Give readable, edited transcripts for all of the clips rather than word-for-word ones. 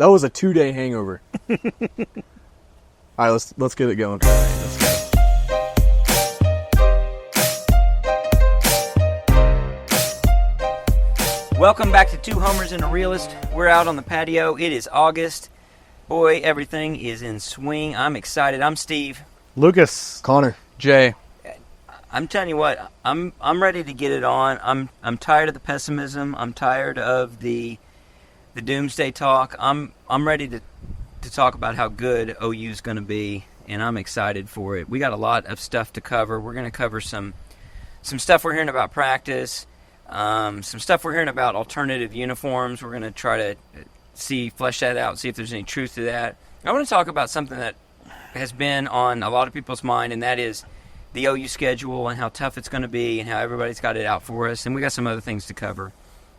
That was a 2-day hangover. All right, let's get it going. Let's go. Welcome back to Two Homers and a Realist. We're out on the patio. It is August. Boy, everything is in swing. I'm excited. I'm Steve. Lucas. Connor. Jay. I'm telling you what, I'm ready to get it on. I'm tired of the pessimism. I'm tired of the doomsday talk. I'm ready to talk about how good OU's going to be, and I'm excited for it. We got a lot of stuff to cover. We're going to cover some stuff we're hearing about practice. Some stuff we're hearing about alternative uniforms. We're going to try to flesh that out, see if there's any truth to that. I want to talk about something that has been on a lot of people's mind, and that is the OU schedule and how tough it's going to be and how everybody's got it out for us. And we got some other things to cover.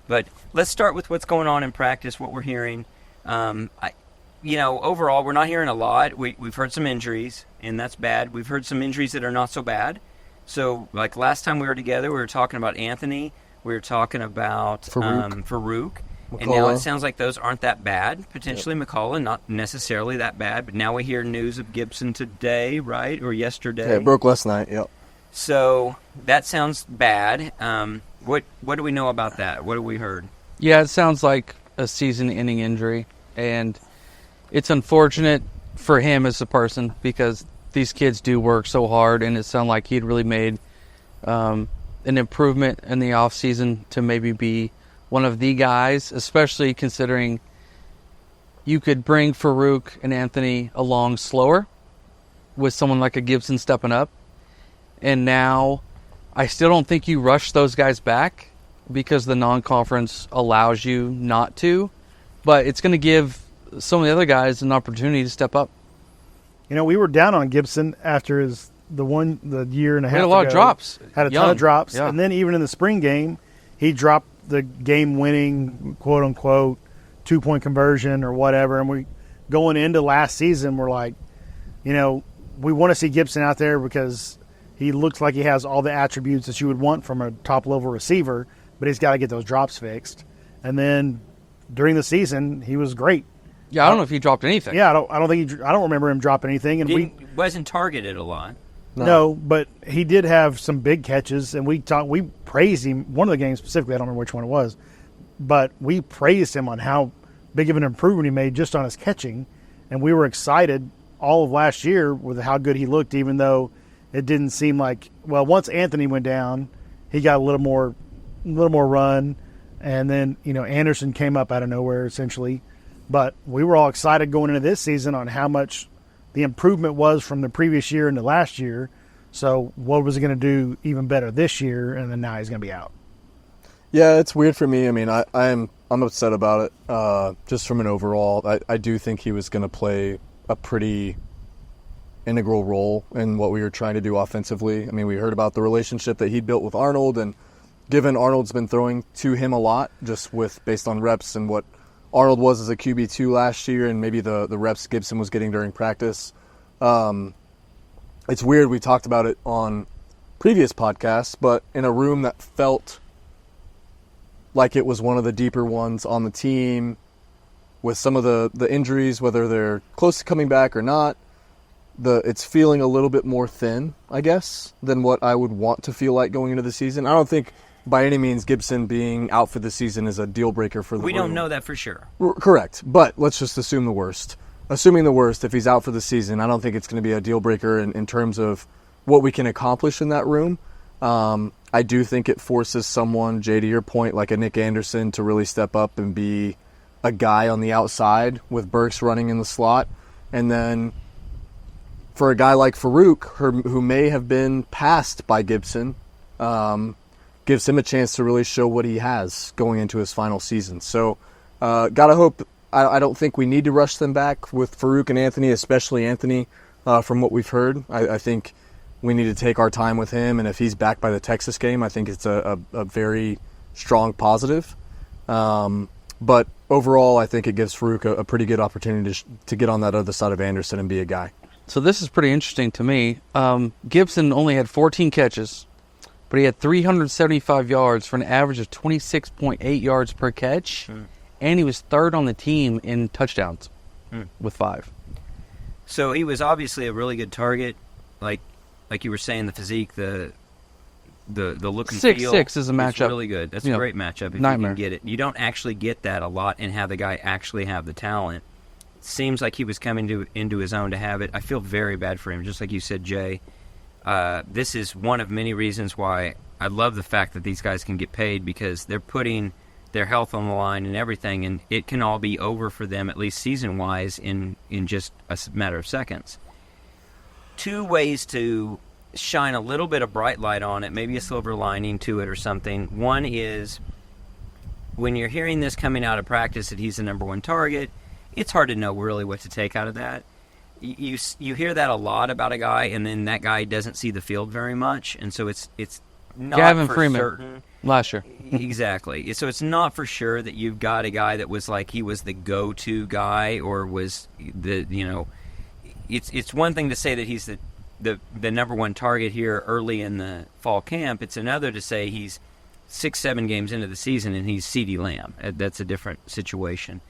But let's start with what's going on in practice, what we're hearing. Overall, we're not hearing a lot. We've heard some injuries, and that's bad. We've heard some injuries that are not so bad. So, like last time we were together, we were talking about Anthony. We were talking about Farouk. And now it sounds like those aren't that bad. Potentially McCullough, not necessarily that bad. But now we hear news of Gibson today, right? Or yesterday. Yeah, it broke last night, yep. So that sounds bad. What do we know about that? What have we heard? Yeah, it sounds like a season-ending injury. And it's unfortunate for him as a person because these kids do work so hard. And it sounded like he'd really made an improvement in the offseason to maybe be one of the guys, especially considering you could bring Farouk and Anthony along slower with someone like a Gibson stepping up. And now I still don't think you rush those guys back because the non-conference allows you not to. But it's going to give some of the other guys an opportunity to step up. You know, we were down on Gibson after the year and a half ago. Had a lot of drops. Had a ton of drops. Yeah. And then even in the spring game, he dropped the game-winning, quote-unquote, 2-point conversion or whatever. And we going into last season, we're like, we want to see Gibson out there because he looks like he has all the attributes that you would want from a top-level receiver, but he's got to get those drops fixed. And then during the season, he was great. Yeah, I don't know if he dropped anything. Yeah, I don't remember him dropping anything. And He wasn't targeted a lot. No, but he did have some big catches, and we praised him. One of the games specifically, I don't remember which one it was, but we praised him on how big of an improvement he made just on his catching, and we were excited all of last year with how good he looked, even though it didn't seem like, well, once Anthony went down, he got a little more run, and then, Anderson came up out of nowhere essentially, but we were all excited going into this season on how much the improvement was from the previous year into last year. So what was he going to do even better this year? And then now he's going to be out. Yeah, it's weird for me. I mean, I'm upset about it. Just from an overall, I do think he was going to play a pretty integral role in what we were trying to do offensively. I mean, we heard about the relationship that he built with Arnold, and given Arnold's been throwing to him a lot, just based on reps and what Arnold was as a QB2 last year and maybe the reps Gibson was getting during practice. It's weird. We talked about it on previous podcasts, but in a room that felt like it was one of the deeper ones on the team with some of the injuries, whether they're close to coming back or not, it's feeling a little bit more thin, I guess, than what I would want to feel like going into the season. I don't think by any means Gibson being out for the season is a deal breaker for the We room. don't know that for sure. Correct, but let's just assume the worst. Assuming the worst, if he's out for the season, I don't think it's going to be a deal breaker in terms of what we can accomplish in that room. I do think it forces someone, Jay, to your point, like a Nick Anderson, to really step up and be a guy on the outside with Burks running in the slot. And then for a guy like Farouk, who may have been passed by Gibson, gives him a chance to really show what he has going into his final season. So gotta hope. I don't think we need to rush them back with Farouk and Anthony, especially Anthony, from what we've heard. I think we need to take our time with him, and if he's back by the Texas game, I think it's a very strong positive. But overall, I think it gives Farouk a pretty good opportunity to get on that other side of Anderson and be a guy. So this is pretty interesting to me. Gibson only had 14 catches, but he had 375 yards for an average of 26.8 yards per catch. and he was third on the team in touchdowns with 5. So he was obviously a really good target, like you were saying, the physique, the look and feel. 6'6" is a matchup. Really good. That's a great matchup if nightmare. you can get it. You don't actually get that a lot and have the guy actually have the talent. Seems like he was coming into his own to have it. I feel very bad for him, just like you said, Jay. This is one of many reasons why I love the fact that these guys can get paid, because they're putting their health on the line and everything, and it can all be over for them, at least season-wise, in just a matter of seconds. 2 ways to shine a little bit of bright light on it, maybe a silver lining to it or something. One is, when you're hearing this coming out of practice that he's the number 1 target, it's hard to know really what to take out of that. You hear that a lot about a guy, and then that guy doesn't see the field very much, and so it's not Gavin for Freeman certain. last year. Exactly. So it's not for sure that you've got a guy that was like he was the go-to guy or was it's one thing to say that he's the number 1 target here early in the fall camp. It's another to say he's 6-7 games into the season and he's CeeDee Lamb. That's a different situation.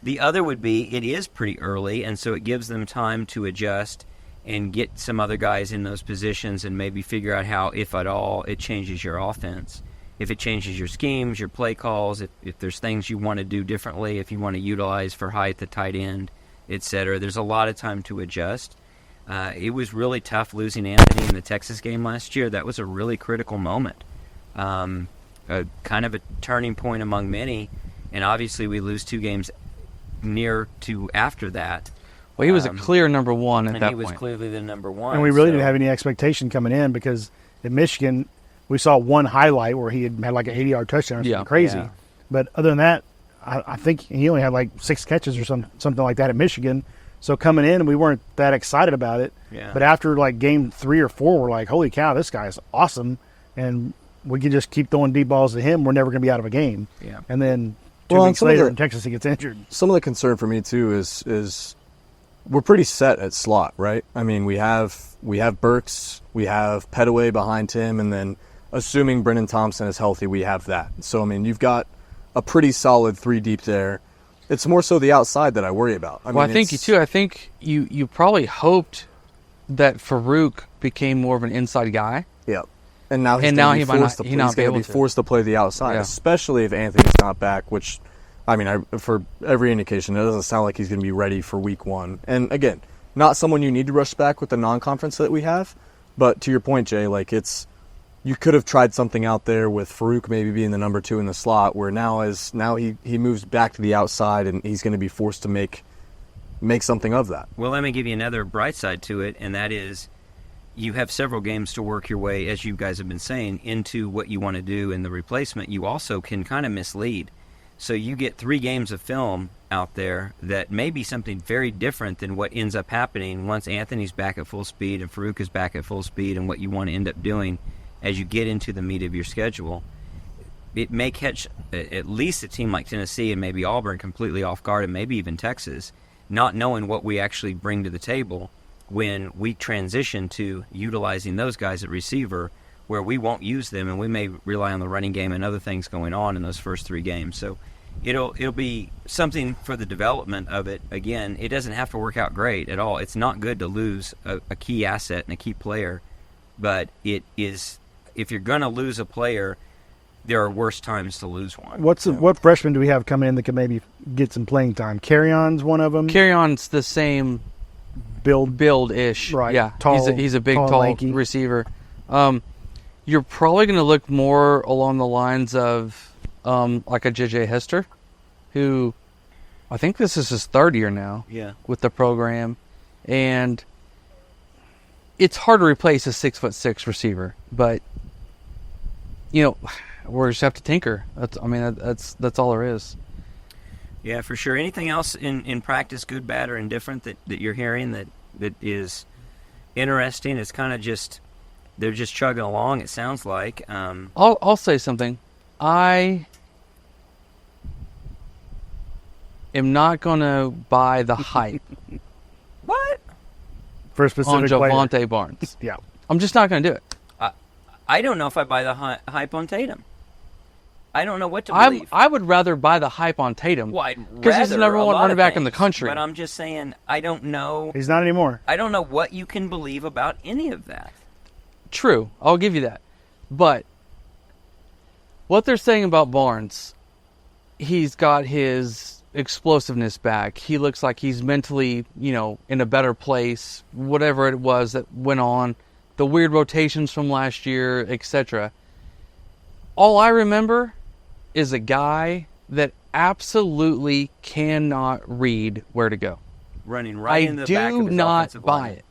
The other would be it is pretty early, and so it gives them time to adjust and get some other guys in those positions and maybe figure out how, if at all, it changes your offense. If it changes your schemes, your play calls, if there's things you want to do differently, if you want to utilize for height, the tight end, etc. There's a lot of time to adjust. It was really tough losing Anthony in the Texas game last year. That was a really critical moment. Kind of a turning point among many, and obviously we lose 2 games near to after that. Well, he was a clear number 1 at that point. And he was clearly the number 1. And we really didn't have any expectation coming in, because in Michigan, we saw one highlight where he had like an 80-yard touchdown or something crazy. Yeah. But other than that, I think he only had like 6 catches or something like that at Michigan. So coming in, we weren't that excited about it. Yeah. But after like game 3 or 4, we're like, holy cow, this guy's awesome. And we can just keep throwing deep balls to him. We're never going to be out of a game. Yeah. And then 2 weeks later in Texas, he gets injured. Some of the concern for me too is we're pretty set at slot, right? I mean, we have Burks, we have Petaway behind him, and then assuming Brennan Thompson is healthy, we have that. So I mean, you've got a pretty solid 3 deep there. It's more so the outside that I worry about. I think you probably hoped that Farouk became more of an inside guy. Yeah. And now he's going to be forced to play the outside, especially if Anthony's not back, which, I mean, for every indication, it doesn't sound like he's going to be ready for week 1. And again, not someone you need to rush back with the non-conference that we have. But to your point, Jay, like you could have tried something out there with Farouk maybe being the number 2 in the slot, where now he moves back to the outside and he's going to be forced to make something of that. Well, let me give you another bright side to it, and that is you have several games to work your way, as you guys have been saying, into what you want to do in the replacement. You also can kind of mislead. So you get 3 games of film out there that may be something very different than what ends up happening once Anthony's back at full speed and Farouk is back at full speed, and what you want to end up doing as you get into the meat of your schedule. It may catch at least a team like Tennessee and maybe Auburn completely off guard, and maybe even Texas, not knowing what we actually bring to the table when we transition to utilizing those guys at receiver, where we won't use them and we may rely on the running game and other things going on in those first 3 games. So it'll be something for the development of it. Again, it doesn't have to work out great at all. It's not good to lose a key asset and a key player, but it is, if you're going to lose a player, there are worse times to lose one. What freshmen do we have coming in that could maybe get some playing time? Carry-on's one of them. Carry-on's the same build-ish. Right. Yeah. Tall, he's a big, tall receiver. You're probably going to look more along the lines of like a J.J. Hester, who I think this is his 3rd year now with the program. And it's hard to replace a 6'6" receiver, but we just have to tinker. That's all there is. Yeah, for sure. Anything else in practice, good, bad, or indifferent, that you're hearing that is interesting? It's kind of just they're just chugging along. It sounds like. I'll say something. I am not going to buy the hype. What? For a specific on player. Javonte Barnes. Yeah. I'm just not going to do it. I don't know if I buy the hype on Tatum. I don't know what to believe. I would rather buy the hype on Tatum because he's the number one running back in the country. But I'm just saying, I don't know. He's not anymore. I don't know what you can believe about any of that. True, I'll give you that. But what they're saying about Barnes, he's got his explosiveness back. He looks like he's mentally, in a better place. Whatever it was that went on, the weird rotations from last year, etc. All I remember is a guy that absolutely cannot read where to go. Running right in the back of I do his not offensive buy line. it.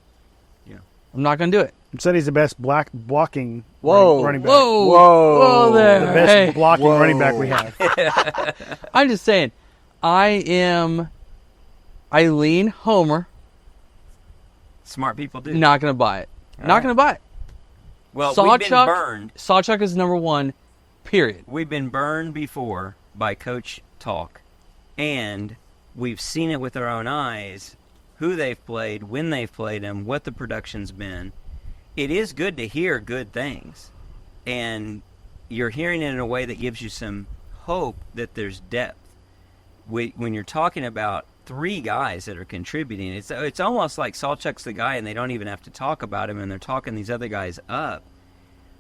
Yeah. I'm not going to do it. Said he's the best blocking Whoa. running back. Whoa. Whoa. Whoa there. The best Hey. blocking Whoa. running back we have. I'm just saying, I lean Homer, Smart people do. not going to buy it. All Not right. going to buy it. Well, we've been Sawchuk, burned. Sawchuk is number one, period. We've been burned before by Coach Talk, and we've seen it with our own eyes, who they've played, when they've played them, what the production's been. It is good to hear good things, and you're hearing it in a way that gives you some hope that there's depth. When you're talking about three guys that are contributing, it's almost like Sawchuk's the guy and they don't even have to talk about him, and they're talking these other guys up.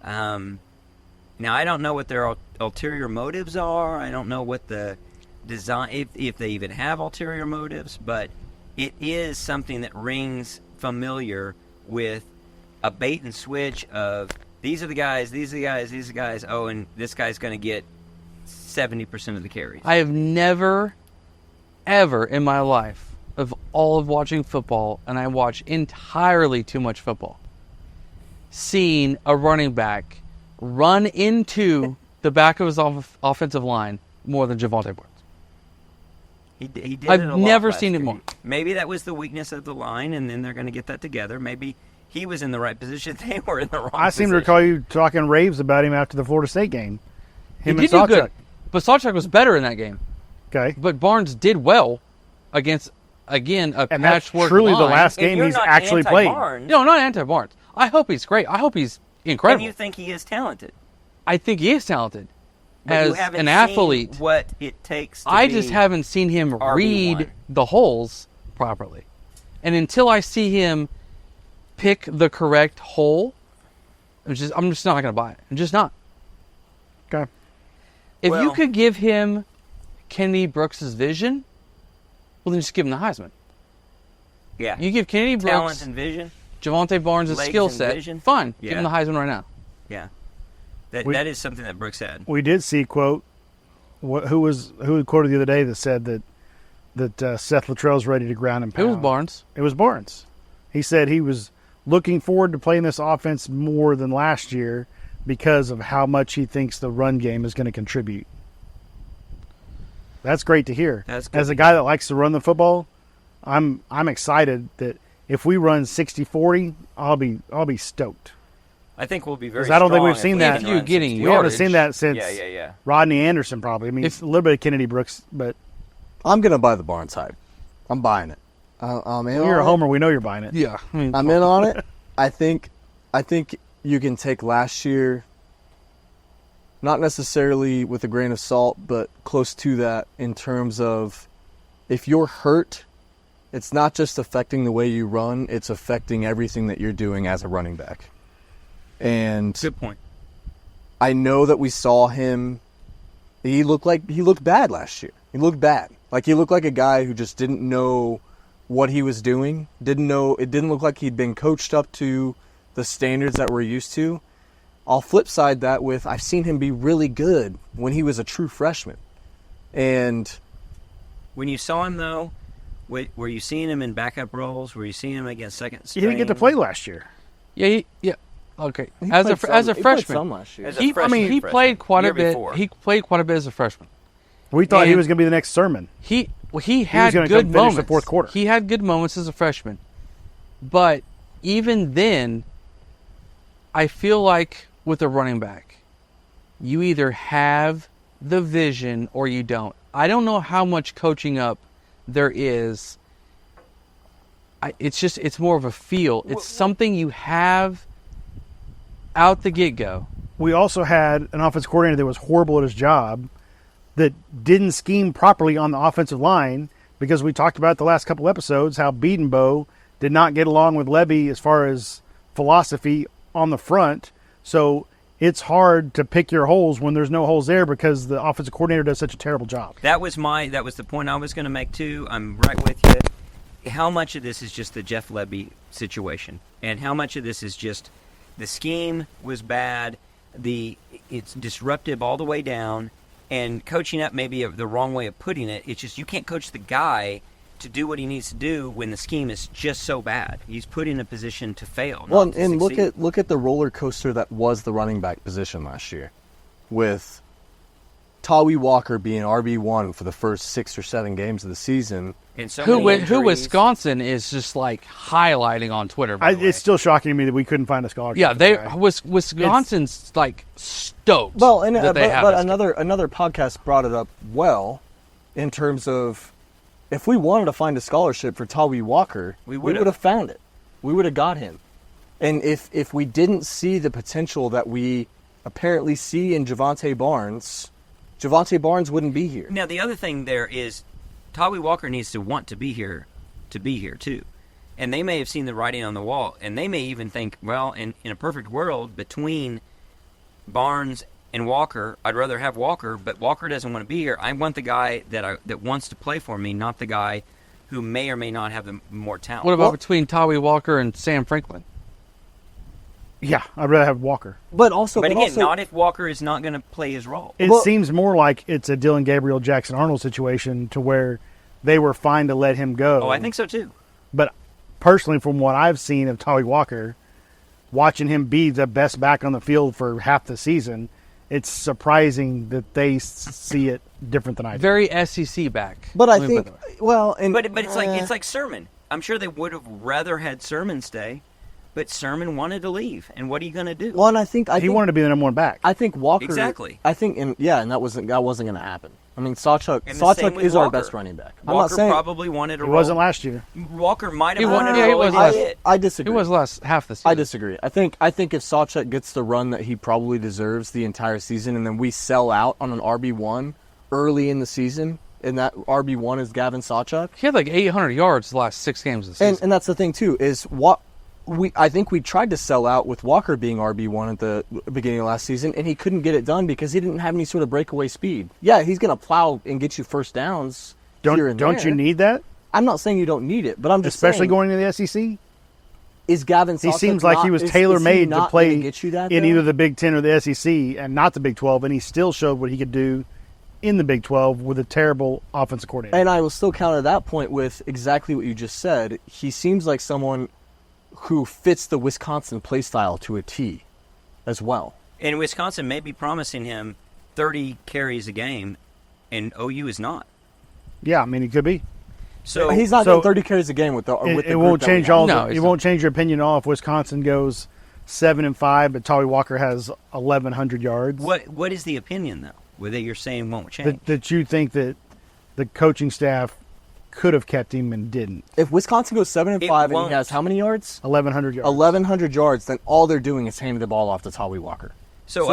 Now, I don't know what their ulterior motives are. I don't know what the design, if they even have ulterior motives, but it is something that rings familiar with a bait and switch of these are the guys, these are the guys, these are the guys. Oh, and this guy's going to get 70% of the carries. I have never, ever in my life, of all of watching football, and I watch entirely too much football, seen a running back run into the back of his offensive line more than Javonte Barnes. He did I've it a lot never last seen it year. more. Maybe that was the weakness of the line, and then they're going to get that together. Maybe he was in the right position. They were in the wrong I seem position. to recall you talking raves about him after the Florida State game. Him He and did do Sawchuk. good, but Sawchuk was better in that game. Okay. But Barnes did well against, again, a And that's patchwork truly the line. last And game you're he's not actually played. anti-Barnes, No, not anti-Barnes. I hope he's great. I hope he's incredible. and you think he is talented. I think he is talented But as you haven't an seen athlete. what it takes to I be just haven't seen him RB1. read the holes properly. And until I see him pick the correct hole, I'm just not going to buy it. I'm just not. Okay. If you Well- could give him Kennedy Brooks' vision, well, then just give him the Heisman. Yeah. You give Kennedy talent Brooks, and vision. Javonte Barnes' legs skill and set, vision. fine. Yeah. Give him the Heisman right now. Yeah. We- That is something that Brooks had. We did see quote who quoted the other day that said that Seth Luttrell's ready to ground and It pound. was Barnes. It was Barnes. He said he was looking forward to playing this offense more than last year because of how much he thinks the run game is going to contribute. That's great to hear. That's good. As a guy that likes to run the football, I'm excited that if we run 60-40, I'll be stoked. I think we'll be very 'Cause I don't think strong we've if seen we that. can You run getting 60. We haven't Yardage. seen that since Yeah. Rodney Anderson probably. I mean, If- a little bit of Kennedy Brooks, but I'm gonna buy the Barnes hype. I'm buying it. I'm in you're on a it. homer. We know you're buying it. Yeah. I mean, I'm in on it. I think you can take last year, not necessarily with a grain of salt, but close to that in terms of if you're hurt, it's not just affecting the way you run, it's affecting everything that you're doing as a running back. And Good point. I know that we saw him. He looked bad last year. He looked bad. Like he looked like a guy who just didn't know what he was doing. It didn't look like he'd been coached up to the standards that we're used to. I'll flip side that with I've seen him be really good when he was a true freshman. And When you saw him, though, were you seeing him in backup roles? Were you seeing him against second He string? didn't get to play last year. yeah. Okay. he As played a some freshman, last year. As a he freshman. played quite a Year bit. before. He played quite a bit as a freshman. We thought he And- was going to be the next Sermon. He had gonna good come finish moments. the fourth quarter. He had good moments as a freshman, but even then, I feel like with a running back, you either have the vision or you don't. I don't know how much coaching up there is. It's more of a feel. It's something you have out the get-go. we also had an offensive coordinator that was horrible at his job, that didn't scheme properly on the offensive line, because we talked about the last couple episodes how Bedenbow did not get along with Levy as far as philosophy on the front. So it's hard to pick your holes when there's no holes there because the offensive coordinator does such a terrible job. That was the point I was going to make too. I'm right with you. How much of this is just the Jeff Levy situation, and how much of this is just the scheme was bad, it's disruptive all the way down, and coaching up may be the wrong way of putting it. It's just you can't coach the guy to do what he needs to do when the scheme is just so bad. He's put in a position to fail. Well, not to and succeed. look at the roller coaster that was the running back position last year, with Tawi Walker being RB1 for the first 6 or 7 games of the season. And so Who many injuries. Wisconsin is just like highlighting on Twitter. By the way. It's still shocking to me that we couldn't find a scholarship. Yeah, for the guy. Wisconsin's like stoked. Well, and that they have but this another podcast brought it up well, in terms of if we wanted to find a scholarship for Tawi Walker, we would have found it. We would have got him. And if we didn't see the potential that we apparently see in Javonte Barnes wouldn't be here. Now the other thing there is, Tawi Walker needs to want to be here too. And they may have seen the writing on the wall, and they may even think, well, in a perfect world, between Barnes and Walker, I'd rather have Walker, but Walker doesn't want to be here. I want the guy that wants to play for me, not the guy who may or may not have the more talent. What about between Tawi Walker and Sam Franklin? Yeah, I'd rather have Walker. But again, not if Walker is not going to play his role. It seems more like it's a Dylan Gabriel, Jackson Arnold situation to where they were fine to let him go. Oh, I think so too. But personally, from what I've seen of Tawi Walker, watching him be the best back on the field for half the season, it's surprising that they see it different than I do. Very SEC back. But I think, well, and but it's like Sermon. I'm sure they would have rather had Sermon stay, but Sermon wanted to leave. And what are you going to do? Well, and I think he wanted to be the number one back. I think Walker. Exactly. I think, and that wasn't going to happen. I mean, Sawchuk is Walker. our best running back. I'm Walker not saying probably wanted a He role. wasn't last year. Walker might have He wanted was- a yeah, he role. was He last- did. I disagree. He was last half the season. I disagree. I think if Sawchuk gets the run that he probably deserves the entire season, and then we sell out on an RB1 early in the season, and that RB1 is Gavin Sawchuk. He had like 800 yards the last 6 games of the season. And that's the thing too, is I think we tried to sell out with Walker being RB1 at the beginning of last season, and he couldn't get it done because he didn't have any sort of breakaway speed. Yeah, he's going to plow and get you first downs here and Don't there. you need that? I'm not saying you don't need it, but I'm just Especially saying, going to the SEC? is Gavin Sawchuk He seems like he was tailor-made to not play gonna get you that, in though? either the Big Ten or the SEC and not the Big 12, and he still showed what he could do in the Big 12 with a terrible offensive coordinator. And I will still counter that point with exactly what you just said. He seems like someone who fits the Wisconsin play style to a T as well. And Wisconsin may be promising him 30 carries a game, and OU is not. Yeah, I mean, he could be. So He's not getting 30 carries a game with the It, with the it group won't that we change have. all. No, It it's won't change your opinion at all if Wisconsin goes 7-5, but Tawi Walker has 1,100 yards. What is the opinion, though? Whether you're saying won't change. That you think that the coaching staff could have kept him and didn't. If Wisconsin goes 7-5 and won't. he has how many yards? 1,100 yards. 1,100 yards. Then all they're doing is handing the ball off to Tawi Walker. So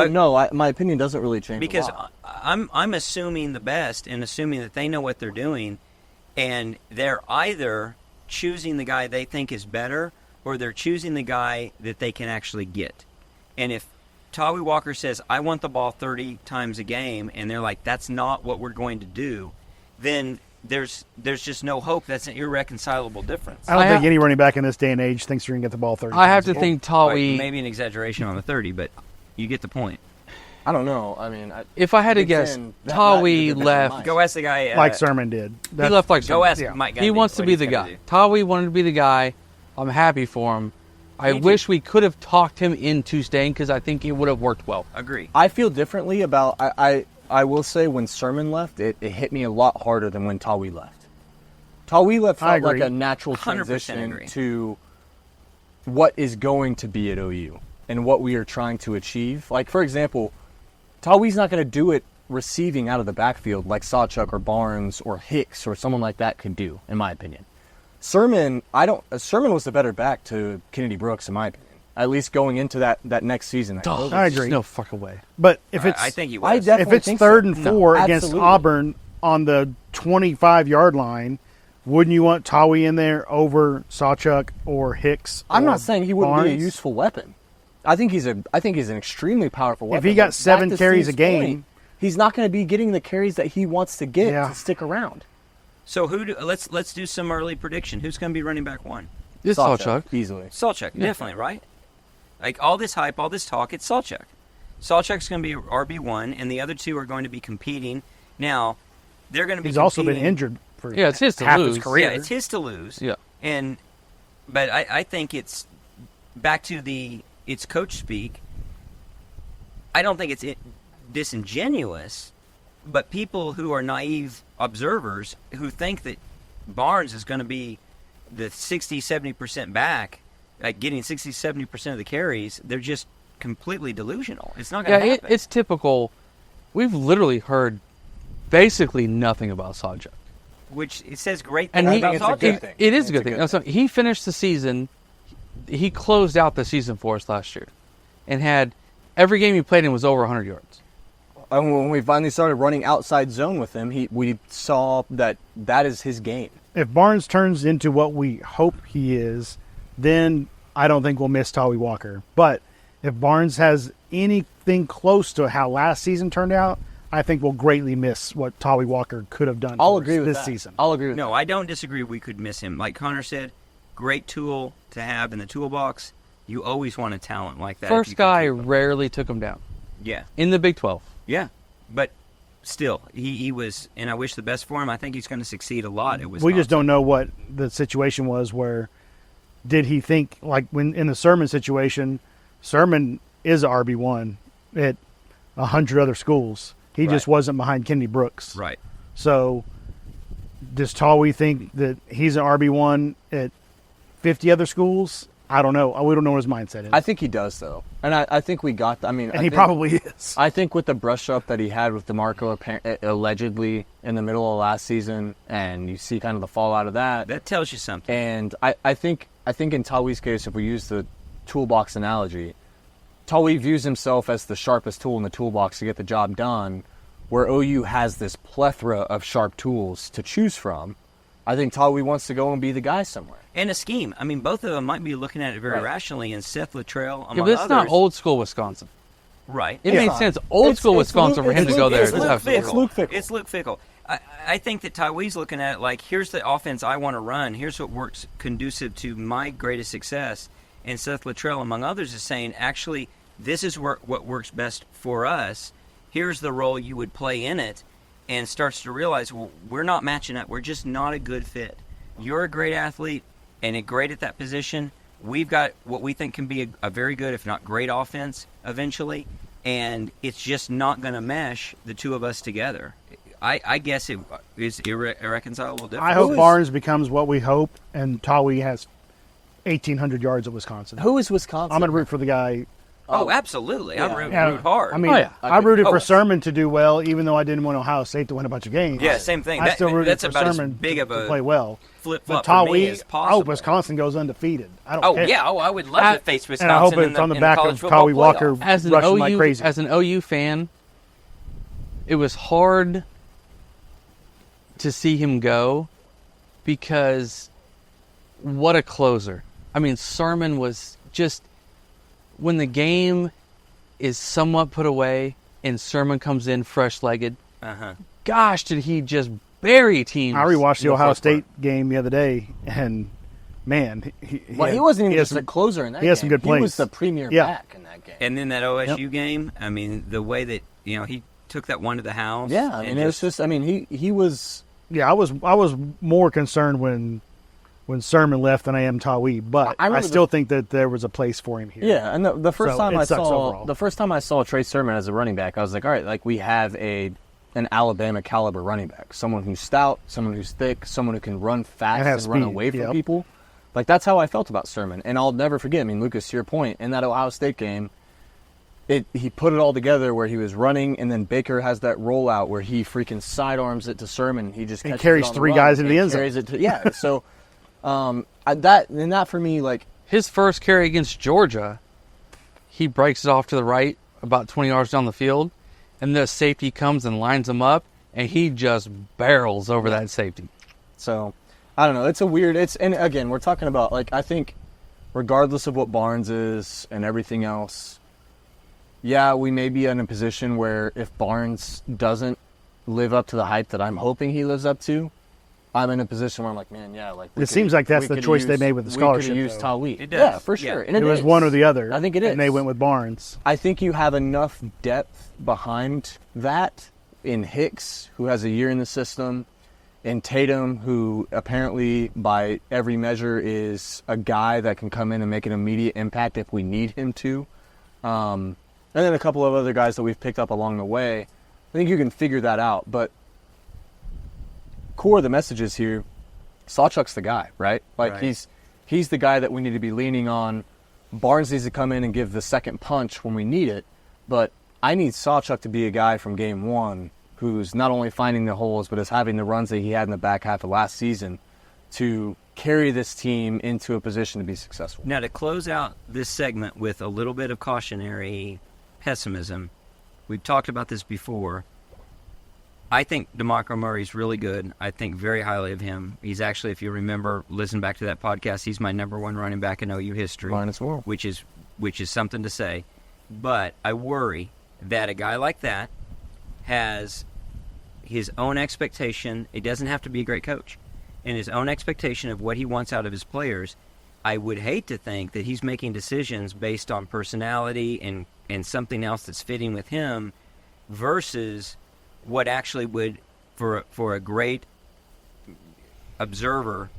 my opinion doesn't really change because a lot. I'm assuming the best and assuming that they know what they're doing, and they're either choosing the guy they think is better or they're choosing the guy that they can actually get. And if Tawi Walker says, I want the ball 30 times a game, and they're like, that's not what we're going to do, then there's just no hope. That's an irreconcilable difference. I don't think any running back in this day and age thinks you're going to get the ball 30 I have times. to think Tawi. Maybe an exaggeration on the 30, but you get the point. I don't know. I mean, If I had to Big guess, Ten, Tawi that left. might. Go ask the guy. like Sermon did. He left like Go ask yeah. Mike. He Gundy wants to what be he's the gonna guy. do. Tawi wanted to be the guy. I'm happy for him. I Me too. wish we could have talked him into staying because I think it would have worked well. Agree. I feel differently about. I will say when Sermon left, it hit me a lot harder than when Tawi left. Tawi left I felt like agree. a natural 100% transition agree. to what is going to be at OU and what we are trying to achieve. Like, for example, Tawi's not going to do it receiving out of the backfield like Sawchuk or Barnes or Hicks or someone like that could do, in my opinion. Sermon was the better back to Kennedy Brooks, in my opinion. at least going into that next season. I agree. There's no fucking way. But if it's I think he I was. definitely if it's think third so. and 4 No, against absolutely. Auburn on the 25-yard line, wouldn't you want Tawi in there over Sawchuk or Hicks? I'm or not saying he wouldn't be a Barnes? useful weapon. I think he's an extremely powerful weapon. he got But 7 back to carries a Steve's game- point, he's not going to be getting the carries that he wants to get Yeah. to stick around. So let's do some early prediction. Who's going to be running back 1? It's Sawchuk. easily. Salchuk, definitely, right? Like all this hype, all this talk, it's Salchuk. Salchuk's going to be RB1, and the other two are going to be competing. Now, they're going to be. He's also been competing- injured for Yeah, it's his to half lose. his career. Yeah, it's his to lose. Yeah. But I think it's back to it's coach speak. I don't think it's disingenuous, but people who are naive observers who think that Barnes is going to be the 60-70% back, like getting 60-70% of the carries, they're just completely delusional. It's not going to happen. It's typical. We've literally heard basically nothing about Sawchuk. Which it says great And things he, about it's a good Salchuk. thing. it is It's a good thing. No, so he finished the season. He closed out the season for us last year, and had every game he played in was over 100 yards. And when we finally started running outside zone with him, we saw that is his game. If Barnes turns into what we hope he is, then I don't think we'll miss Tawi Walker. But if Barnes has anything close to how last season turned out, I think we'll greatly miss what Tawi Walker could have done I'll for us agree with this that. season. I'll agree with No, I don't disagree. We could miss him. Like Connor said, great tool to have in the toolbox. You always want a talent like that. if First you can guy keep him. rarely took him down Yeah, in the Big 12. yeah. But still, he was, and I wish the best for him. I think he's going to succeed a lot. It was. We just don't know what the situation was where did he think, like when in the Sermon situation, Sermon is a RB1 at 100 other schools. He just Right. wasn't behind Kennedy Brooks. Right. So does Tawi think that he's an RB1 at 50 other schools? I don't know. We don't know what his mindset is. I think he does, though. And I think we got I mean, and I he think- probably is. I think with the brush up that he had with DeMarco allegedly in the middle of last season, and you see kind of the fallout of that. That tells you something. And I think in Tawi's case, if we use the toolbox analogy, Tawi views himself as the sharpest tool in the toolbox to get the job done, where OU has this plethora of sharp tools to choose from. I think Tawi wants to go and be the guy somewhere. And a scheme. I mean, both of them might be looking at it very Right. rationally. And Seth Luttrell, among Yeah, but it's not others- old school Wisconsin. Right. It Yeah. made sense old school It's Wisconsin Luke- for him it's to go Luke- there. it's Just Luke have Fickell. fun. It's Luke Fickell. It's Luke Fickell. I think that Tywee's looking at it like, here's the offense I want to run. Here's what works conducive to my greatest success. And Seth Luttrell, among others, is saying, actually, this is what works best for us. Here's the role you would play in it. And starts to realize, well, we're not matching up. We're just not a good fit. You're a great athlete and great at that position. We've got what we think can be a very good, if not great, offense eventually. And it's just not going to mesh the two of us together. I guess it is irreconcilable difference. I hope Barnes becomes what we hope, and Tawi has 1,800 yards at Wisconsin. Who is Wisconsin? I'm going to root for the guy. Oh, absolutely. I Yeah. root hard. I mean, Oh, yeah. I rooted Oh. for Sermon to do well, even though I didn't want Ohio State to win a bunch of games. yeah, same thing. I still rooted that's for about Sermon as big to, of to a play well. flip-flop But for me Tawi, as I possible. hope Wisconsin goes undefeated. I don't Oh, care. yeah. Oh, I would love to face Wisconsin And I hope in it's on the in back college of football Tawi Walker playoff. As an rushing OU, like crazy. as an OU fan, it was hard to see him go because what a closer. I mean, Sermon was just when the game is somewhat put away and Sermon comes in fresh-legged. Uh-huh. Gosh, did he just bury teams? I rewatched in the Ohio first part. State game the other day, and man, he wasn't even he has just a closer in that he game. has some good He was plays. the premier Yeah. back in that game. And then that OSU game, I mean, the way that, he took that one to the house. Yeah, I mean, and it was just, I mean, he was, Yeah, I was more concerned when Sermon left than I am Tawi, but I I, remember still think that there was a place for him here. yeah. And the first So time it I sucks saw overall. the first time I saw Trey Sermon as a running back, I was like, all right, like we have an Alabama caliber running back, someone who's stout, someone who's thick, someone who can run fast And and, has run speed, away from yep. people. Like that's how I felt about Sermon, and I'll never forget. I mean, Lucas, to your point, in that Ohio State game, he put it all together where he was running, and then Baker has that rollout where he freaking sidearms it to Sermon. He just And catches carries it on the three run guys into and the end zone. carries it to, yeah. So that for me, like His first carry against Georgia he breaks it off to the right about 20 yards down the field, and the safety comes and lines him up, and he just barrels over that safety. So, I don't know. It's a weird. And again, we're talking about, like, I think regardless of what Barnes is and everything else, yeah, we may be in a position where if Barnes doesn't live up to the hype that I'm hoping he lives up to, I'm in a position where I'm like, man, yeah, like It seems like that's the choice they made with the scholarship, We could have used though. Tawee. It does. Yeah, for sure. Yeah. And It was is. one or the other. I think it is. And they went with Barnes. I think you have enough depth behind that in Hicks, who has a year in the system, in Tatum, who apparently by every measure is a guy that can come in and make an immediate impact if we need him to. And then a couple of other guys that we've picked up along the way. I think you can figure that out. But core of the message is here, Sawchuk's the guy, right? Like Right. he's the guy that we need to be leaning on. Barnes needs to come in and give the second punch when we need it. But I need Sawchuk to be a guy from game one who's not only finding the holes, but is having the runs that he had in the back half of last season to carry this team into a position to be successful. Now, to close out this segment with a little bit of cautionary pessimism, we've talked about this before. I think DeMarco Murray's really good. I think very highly of him. He's actually, if you remember, listen back to that podcast, he's my number one running back in OU history. Mine as well. Which is something to say. But I worry that a guy like that has his own expectation. It doesn't have to be a great coach. And his own expectation of what he wants out of his players. I would hate to think that he's making decisions based on personality and something else that's fitting with him versus what actually would, for a great observer,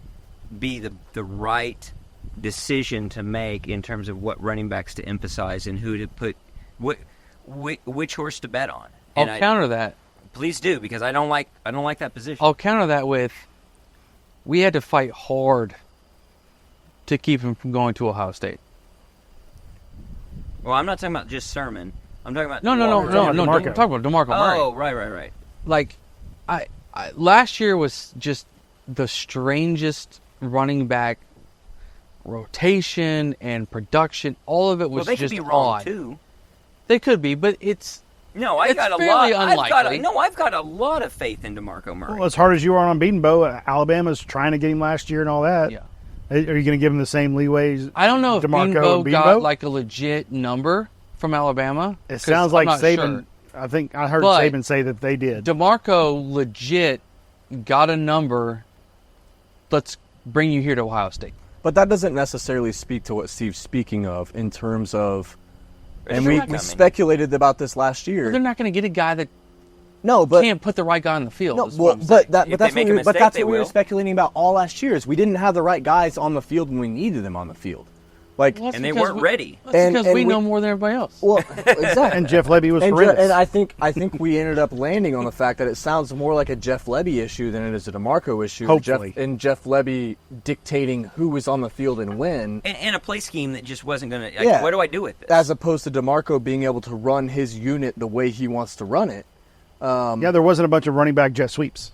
be the right decision to make in terms of what running backs to emphasize and who to put, which horse to bet on. I'll counter that. Please do, because I don't like that position. I'll counter that with, we had to fight hard to keep him from going to Ohio State. Well, I'm not talking about just Sermon. I'm talking about No. DeMarco. I'm talking about DeMarco Murray. Oh, right. Like, I last year was just the strangest running back rotation and production. All of it was Well, they just could be wrong odd. too. They could be, but it's No, I It's got a fairly lot. unlikely. I've got a lot of faith in DeMarco Murray. Well, as hard as you are on Beanbo, Alabama's trying to get him last year and all that. yeah. Are you going to give him the same leeway? I don't know if DeMarco and Beanbo got Beanbo? like a legit number from Alabama. It 'cause sounds I'm like not Saban. sure. I think I heard But Saban say that they did. DeMarco legit got a number. Let's bring you here to Ohio State. But that doesn't necessarily speak to what Steve's speaking of in terms of, and Sure, we coming. speculated about this last year. They're not going to get a guy that No, but can't put the right guy on the field. no, is well, what I'm saying. but If that's they what make a we, but mistake, that's they what we were will. speculating about all last year. Is we didn't have the right guys on the field when we needed them on the field. Like, Well, that's and they because weren't ready. That's And- because and we we- know more than everybody else. well, exactly. And Jeff Lebby was And, horrendous. and I think we ended up landing on the fact that it sounds more like a Jeff Lebby issue than it is a DeMarco issue. Hopefully. Jeff Lebby dictating who was on the field and when, And a play scheme that just wasn't going to. Yeah. What do I do with this? as opposed to DeMarco being able to run his unit the way he wants to run it. yeah, there wasn't a bunch of running back jet sweeps.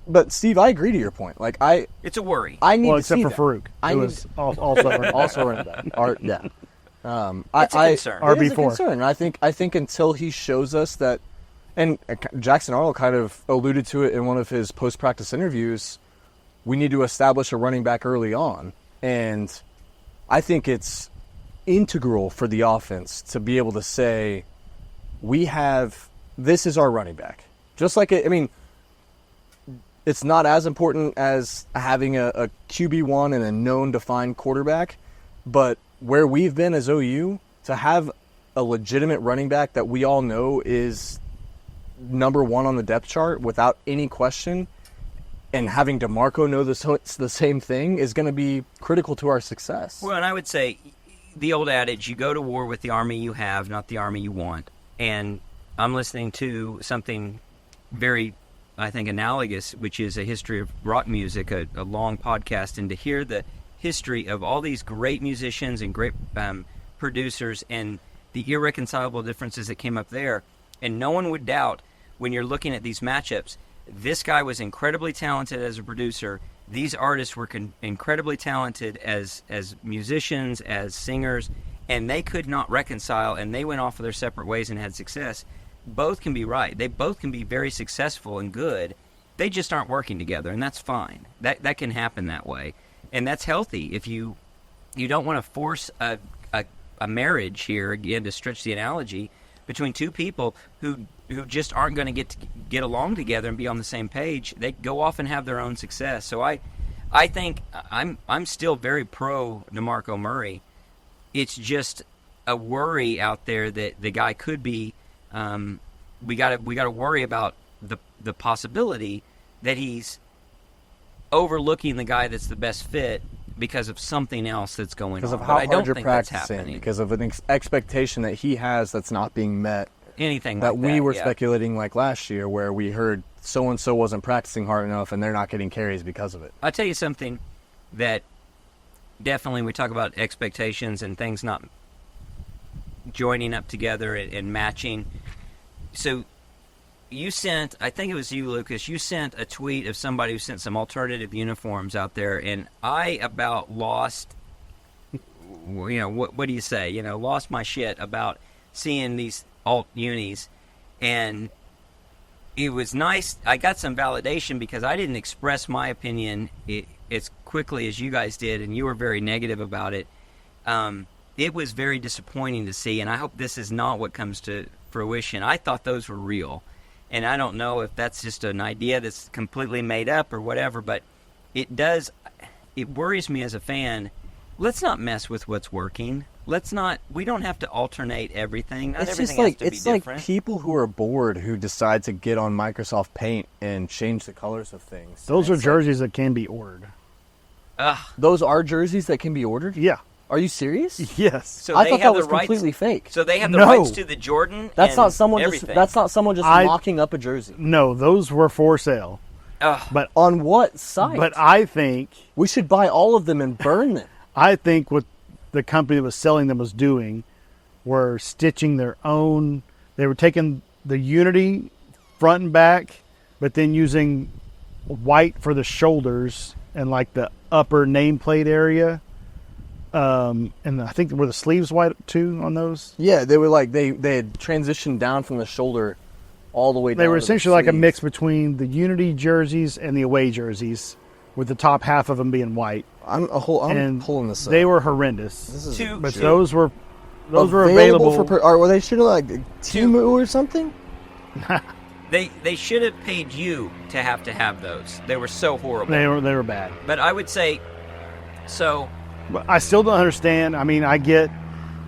But Steve, I agree to your point. Like I It's a worry. need Well, to except see for that. Farouk. I Who need was also running also running back. Yeah. It's a concern. It is a RB4. concern. I think until he shows us that, and Jackson Arnold kind of alluded to it in one of his post-practice interviews, we need to establish a running back early on. And I think it's integral for the offense to be able to say, this is our running back. Just like it's not as important as having a QB1 and a known defined quarterback, but where we've been as OU, to have a legitimate running back that we all know is number one on the depth chart without any question, and having DeMarco know the same thing is going to be critical to our success. Well, and I would say the old adage, you go to war with the army you have, not the army you want. And I'm listening to something very, I think, analogous, which is a history of rock music, a long podcast, and to hear the history of all these great musicians and great producers and the irreconcilable differences that came up there. And no one would doubt when you're looking at these matchups, this guy was incredibly talented as a producer. These artists were incredibly talented as musicians, as singers, and they could not reconcile, and they went off of their separate ways and had success. Both can be right. They both can be very successful and good. They just aren't working together, and that's fine. That can happen that way, and that's healthy. If you don't want to force a marriage here, again, to stretch the analogy, between two people who just aren't going to get along together and be on the same page. They go off and have their own success. So I think I'm still very pro DeMarco Murray. It's just a worry out there that the guy could be. We got to worry about the possibility that he's overlooking the guy that's the best fit because of something else that's going on. Because of But how I don't hard you're think that's practicing, happening. because of an expectation that he has that's not being met. Anything That like we were yeah. speculating like last year, where we heard so-and-so wasn't practicing hard enough and they're not getting carries because of it. I'll tell you something that definitely we talk about expectations and things not joining up together and matching. So you sent, I think it was you, Lucas, you sent a tweet of somebody who sent some alternative uniforms out there, and I about lost, what do you say? Lost my shit about seeing these alt unis, and it was nice. I got some validation because I didn't express my opinion as quickly as you guys did, and you were very negative about it. It was very disappointing to see, and I hope this is not what comes to fruition. I thought those were real, and I don't know if that's just an idea that's completely made up or whatever, but it worries me as a fan. Let's not mess with what's working. We don't have to alternate everything. Not It's everything just like has to it's be like different. people who are bored who decide to get on Microsoft Paint and change the colors of things. Those are It's like- jerseys that can be ordered. Ugh. those are jerseys that can be ordered? Yeah. Are you serious? Yes. So I they thought have that was the rights, completely fake. So they have the No. rights to the Jordan. That's and not someone just everything. that's not someone just I- mocking up a jersey. No, those were for sale. Ugh. But On what site? I think we should buy all of them and burn them. what the company that was selling them was doing were stitching their own. They were taking the Unity front and back, but then using white for the shoulders and like the upper nameplate area. And I think were the sleeves white too on those. Yeah, they were like they had transitioned down from the shoulder all the way down. They were to the essentially like a sleeves. mix between the Unity jerseys and the away jerseys, with the top half of them being white. I'm And pulling this up. they were horrendous. This is Two- But Sure. those were available. for. Or were they shooting like Timu or something? They should have paid you to have those. They were so horrible. They were bad. But I would say, so But I still don't understand. I mean, I get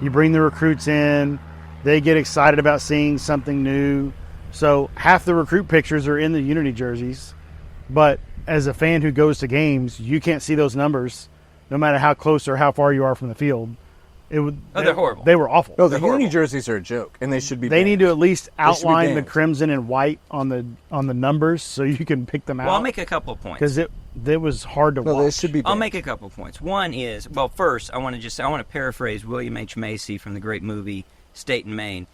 you bring the recruits in, they get excited about seeing something new. So half the recruit pictures are in the Unity jerseys, but as a fan who goes to games, you can't see those numbers, no matter how close or how far you are from the field. they're horrible. They were awful. No, the They're Unity horrible. jerseys are a joke, and they should be. They banned. need to at least should be outline the banned. crimson and white on the numbers so you can pick them well, I'll out. make a couple of points. Because it was hard to No, watch. they should be. I'll banned. make a couple of points. One is, well, first I want to paraphrase William H. Macy from the great movie State and Maine.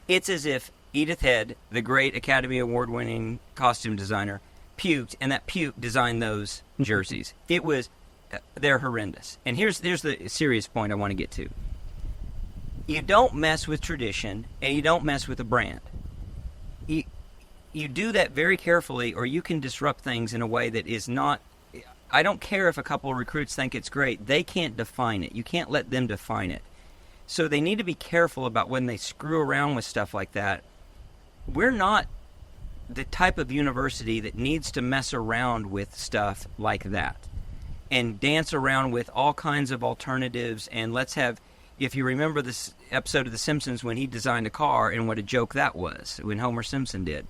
It's as if Edith Head, the great Academy Award-winning costume designer, puked, and that puke designed those jerseys. They're horrendous. And here's the serious point I want to get to. You don't mess with tradition, and you don't mess with a brand. You do that very carefully, or you can disrupt things in a way that is not. I don't care if a couple of recruits think it's great. They can't define it. You can't let them define it. So they need to be careful about when they screw around with stuff like that. We're not the type of university that needs to mess around with stuff like that and dance around with all kinds of alternatives. And let's have, if you remember this episode of The Simpsons when he designed a car and what a joke that was, when Homer Simpson did.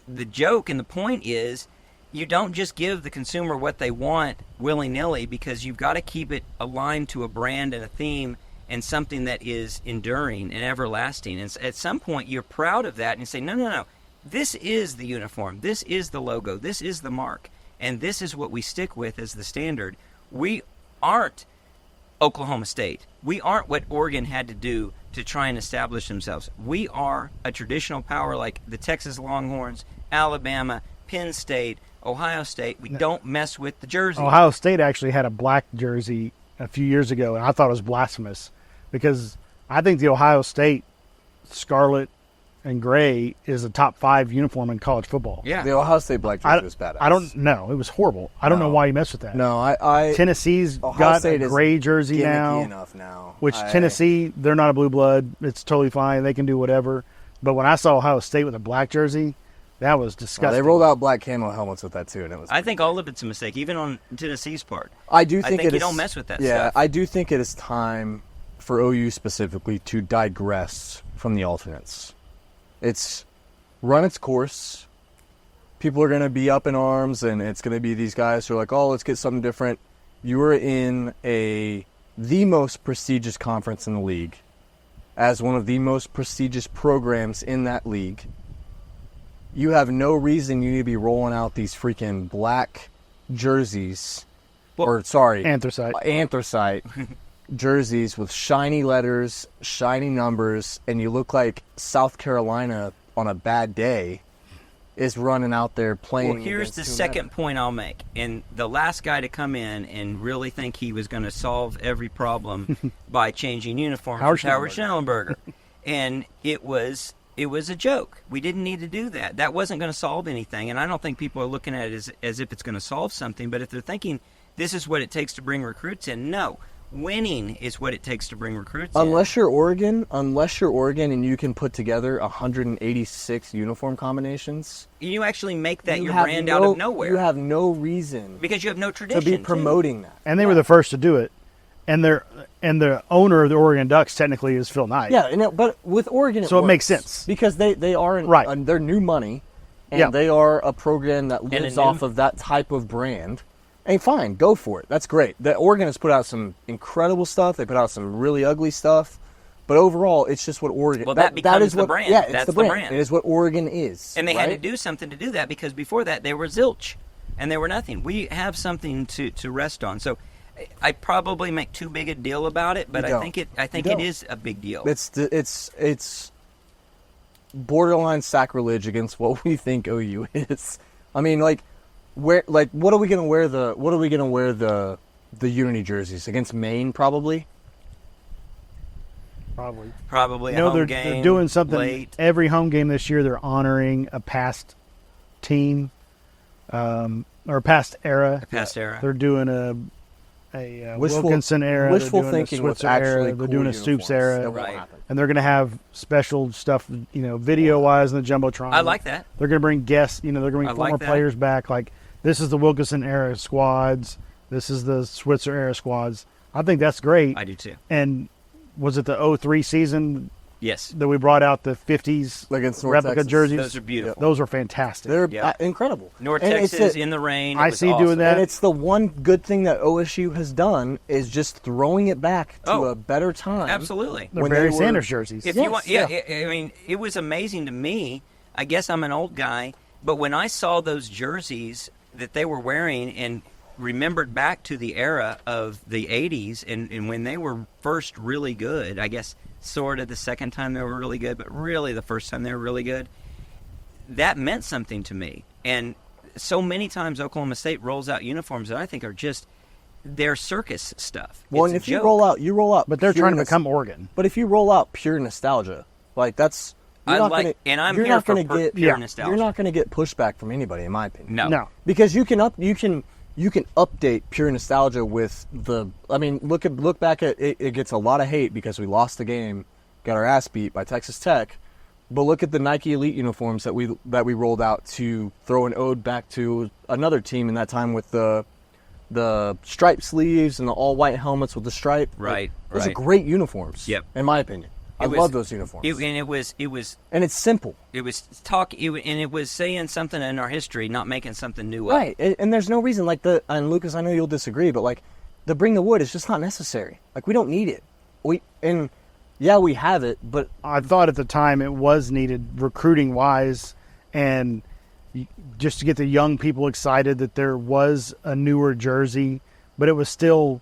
The joke and the point is you don't just give the consumer what they want willy-nilly, because you've got to keep it aligned to a brand and a theme and something that is enduring and everlasting. And at some point you're proud of that and you say, no, this is the uniform, this is the logo, this is the mark, and this is what we stick with as the standard. We aren't Oklahoma State. We aren't what Oregon had to do to try and establish themselves. We are a traditional power like the Texas Longhorns, Alabama, Penn State, Ohio State. We don't mess with the jersey. Ohio State actually had a black jersey a few years ago, and I thought it was blasphemous because I think the Ohio State scarlet and gray is a top 5 uniform in college football. Yeah. The Ohio State black jersey was badass. I don't know. It was horrible. I don't know why you messed with that. No, I Tennessee's Ohio got State a is gray jersey gimmicky now. enough now. Which Tennessee, they're not a blue blood. It's totally fine. They can do whatever. But when I saw Ohio State with a black jersey, that was disgusting. They rolled out black camo helmets with that too, and it was. I think all of it's a mistake, even on Tennessee's part. I think you don't mess with that yeah, stuff. I do think it is time for OU specifically to digress from the alternates. It's run its course. People are going to be up in arms, and it's going to be these guys who are like, "Oh, let's get something different." You are in the most prestigious conference in the league, as one of the most prestigious programs in that league. You have no reason you need to be rolling out these freaking black jerseys, anthracite jerseys with shiny letters, shiny numbers, and you look like South Carolina on a bad day is running out there playing. Well, here's the second point I'll make. And the last guy to come in and really think he was going to solve every problem by changing uniforms was Howard Schnellenberger. And it was a joke. We didn't need to do that. That wasn't going to solve anything. And I don't think people are looking at it as if it's going to solve something. But if they're thinking this is what it takes to bring recruits in, no. Winning is what it takes to bring recruits in. Unless you're Oregon and you can put together 186 uniform combinations. You actually make that your brand out of nowhere. You have no reason. Because you have no tradition to be promoting that. And they were the first to do it. And the owner of the Oregon Ducks technically is Phil Knight. Yeah, but with Oregon it makes sense. Because they are they're new money, and they are a program that lives off of that type of brand. Hey, fine, go for it. That's great. The Oregon has put out some incredible stuff. They put out some really ugly stuff. But overall, it's just what Oregon... Well, that becomes the brand. Yeah, it's That's the brand. It is what Oregon is. And they had to do something to do that, because before that, they were zilch. And they were nothing. We have something to rest on. So I probably make too big a deal about it, but I think it is a big deal. It's borderline sacrilege against what we think OU is. I mean, what are we gonna wear the Unity jerseys against Maine? Probably a home game. They're doing something late. Every home game this year. They're honoring a past team, or a past era. They're doing a Wilkinson era. Wishful they're doing thinking a with Switzer actually era. They're doing a Stoops era. Right. And they're going to have special stuff, video-wise in the Jumbotron. I like that. They're going to bring guests, they're going to bring former players back. Like, this is the Wilkinson era squads. This is the Switzer era squads. I think that's great. I do too. And was it the 03 season? Yes. That we brought out the 50s against North replica Texas. jerseys? Those are beautiful. Those are fantastic. They're incredible. North Texas in the rain. I see doing that. And it's the one good thing that OSU has done is just throwing it back to a better time. Absolutely. They're Barry Sanders jerseys. If you want, I mean, it was amazing to me. I guess I'm an old guy, but when I saw those jerseys that they were wearing and remembered back to the era of the 80s and when they were first really good, I guess sort of the second time they were really good, but really the first time they were really good, that meant something to me. And so many times Oklahoma State rolls out uniforms that I think are just their circus stuff. Well, and if you roll out, but they're trying to become Oregon. But if you roll out pure nostalgia, that's I'm here for pure nostalgia. You're not going to get pushback from anybody, in my opinion. No. Because you can update pure nostalgia with look back at it. It gets a lot of hate because we lost the game, got our ass beat by Texas Tech. But look at the Nike Elite uniforms that we rolled out to throw an ode back to another team in that time with the striped sleeves and the all white helmets with the stripe. Right. Those are great uniforms. Yep. In my opinion. I love those uniforms. And it's simple. It was and it was saying something in our history, not making something new up. Right. And there's no reason and Lucas, I know you'll disagree, but the bring the wood is just not necessary. We don't need it. We have it, but I thought at the time it was needed recruiting wise, and just to get the young people excited that there was a newer jersey, but it was still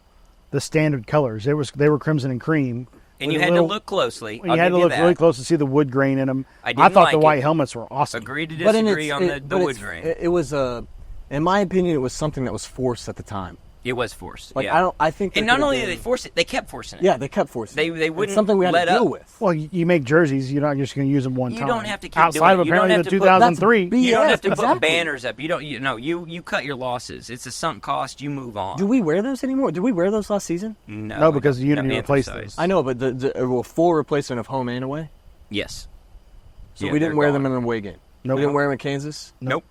the standard colors. They were crimson and cream. And you had to look closely. You had to look really close to see the wood grain in them. I thought the white helmets were awesome. Agree to disagree on the wood grain. It was in my opinion, it was something that was forced at the time. It was forced. Like yeah. I think. And not only did they force it, they kept forcing it. Yeah, they kept forcing. They wouldn't It's something we had let to deal up. with. Well, you make jerseys. You're not just going to use them one You time. don't have to keep outside doing of it. You don't apparently have the to put- 2003. You don't Yeah, have to put exactly. banners up. You cut your losses. It's a sunk cost. You move on. Do we wear those anymore? Did we wear those last season? No, because Unity replaced emphasize. those. I know, but the full replacement of home and away. Yes. So Yeah, we didn't they're wear gone. them in an away game. Nope. We didn't wear them in Kansas. Nope.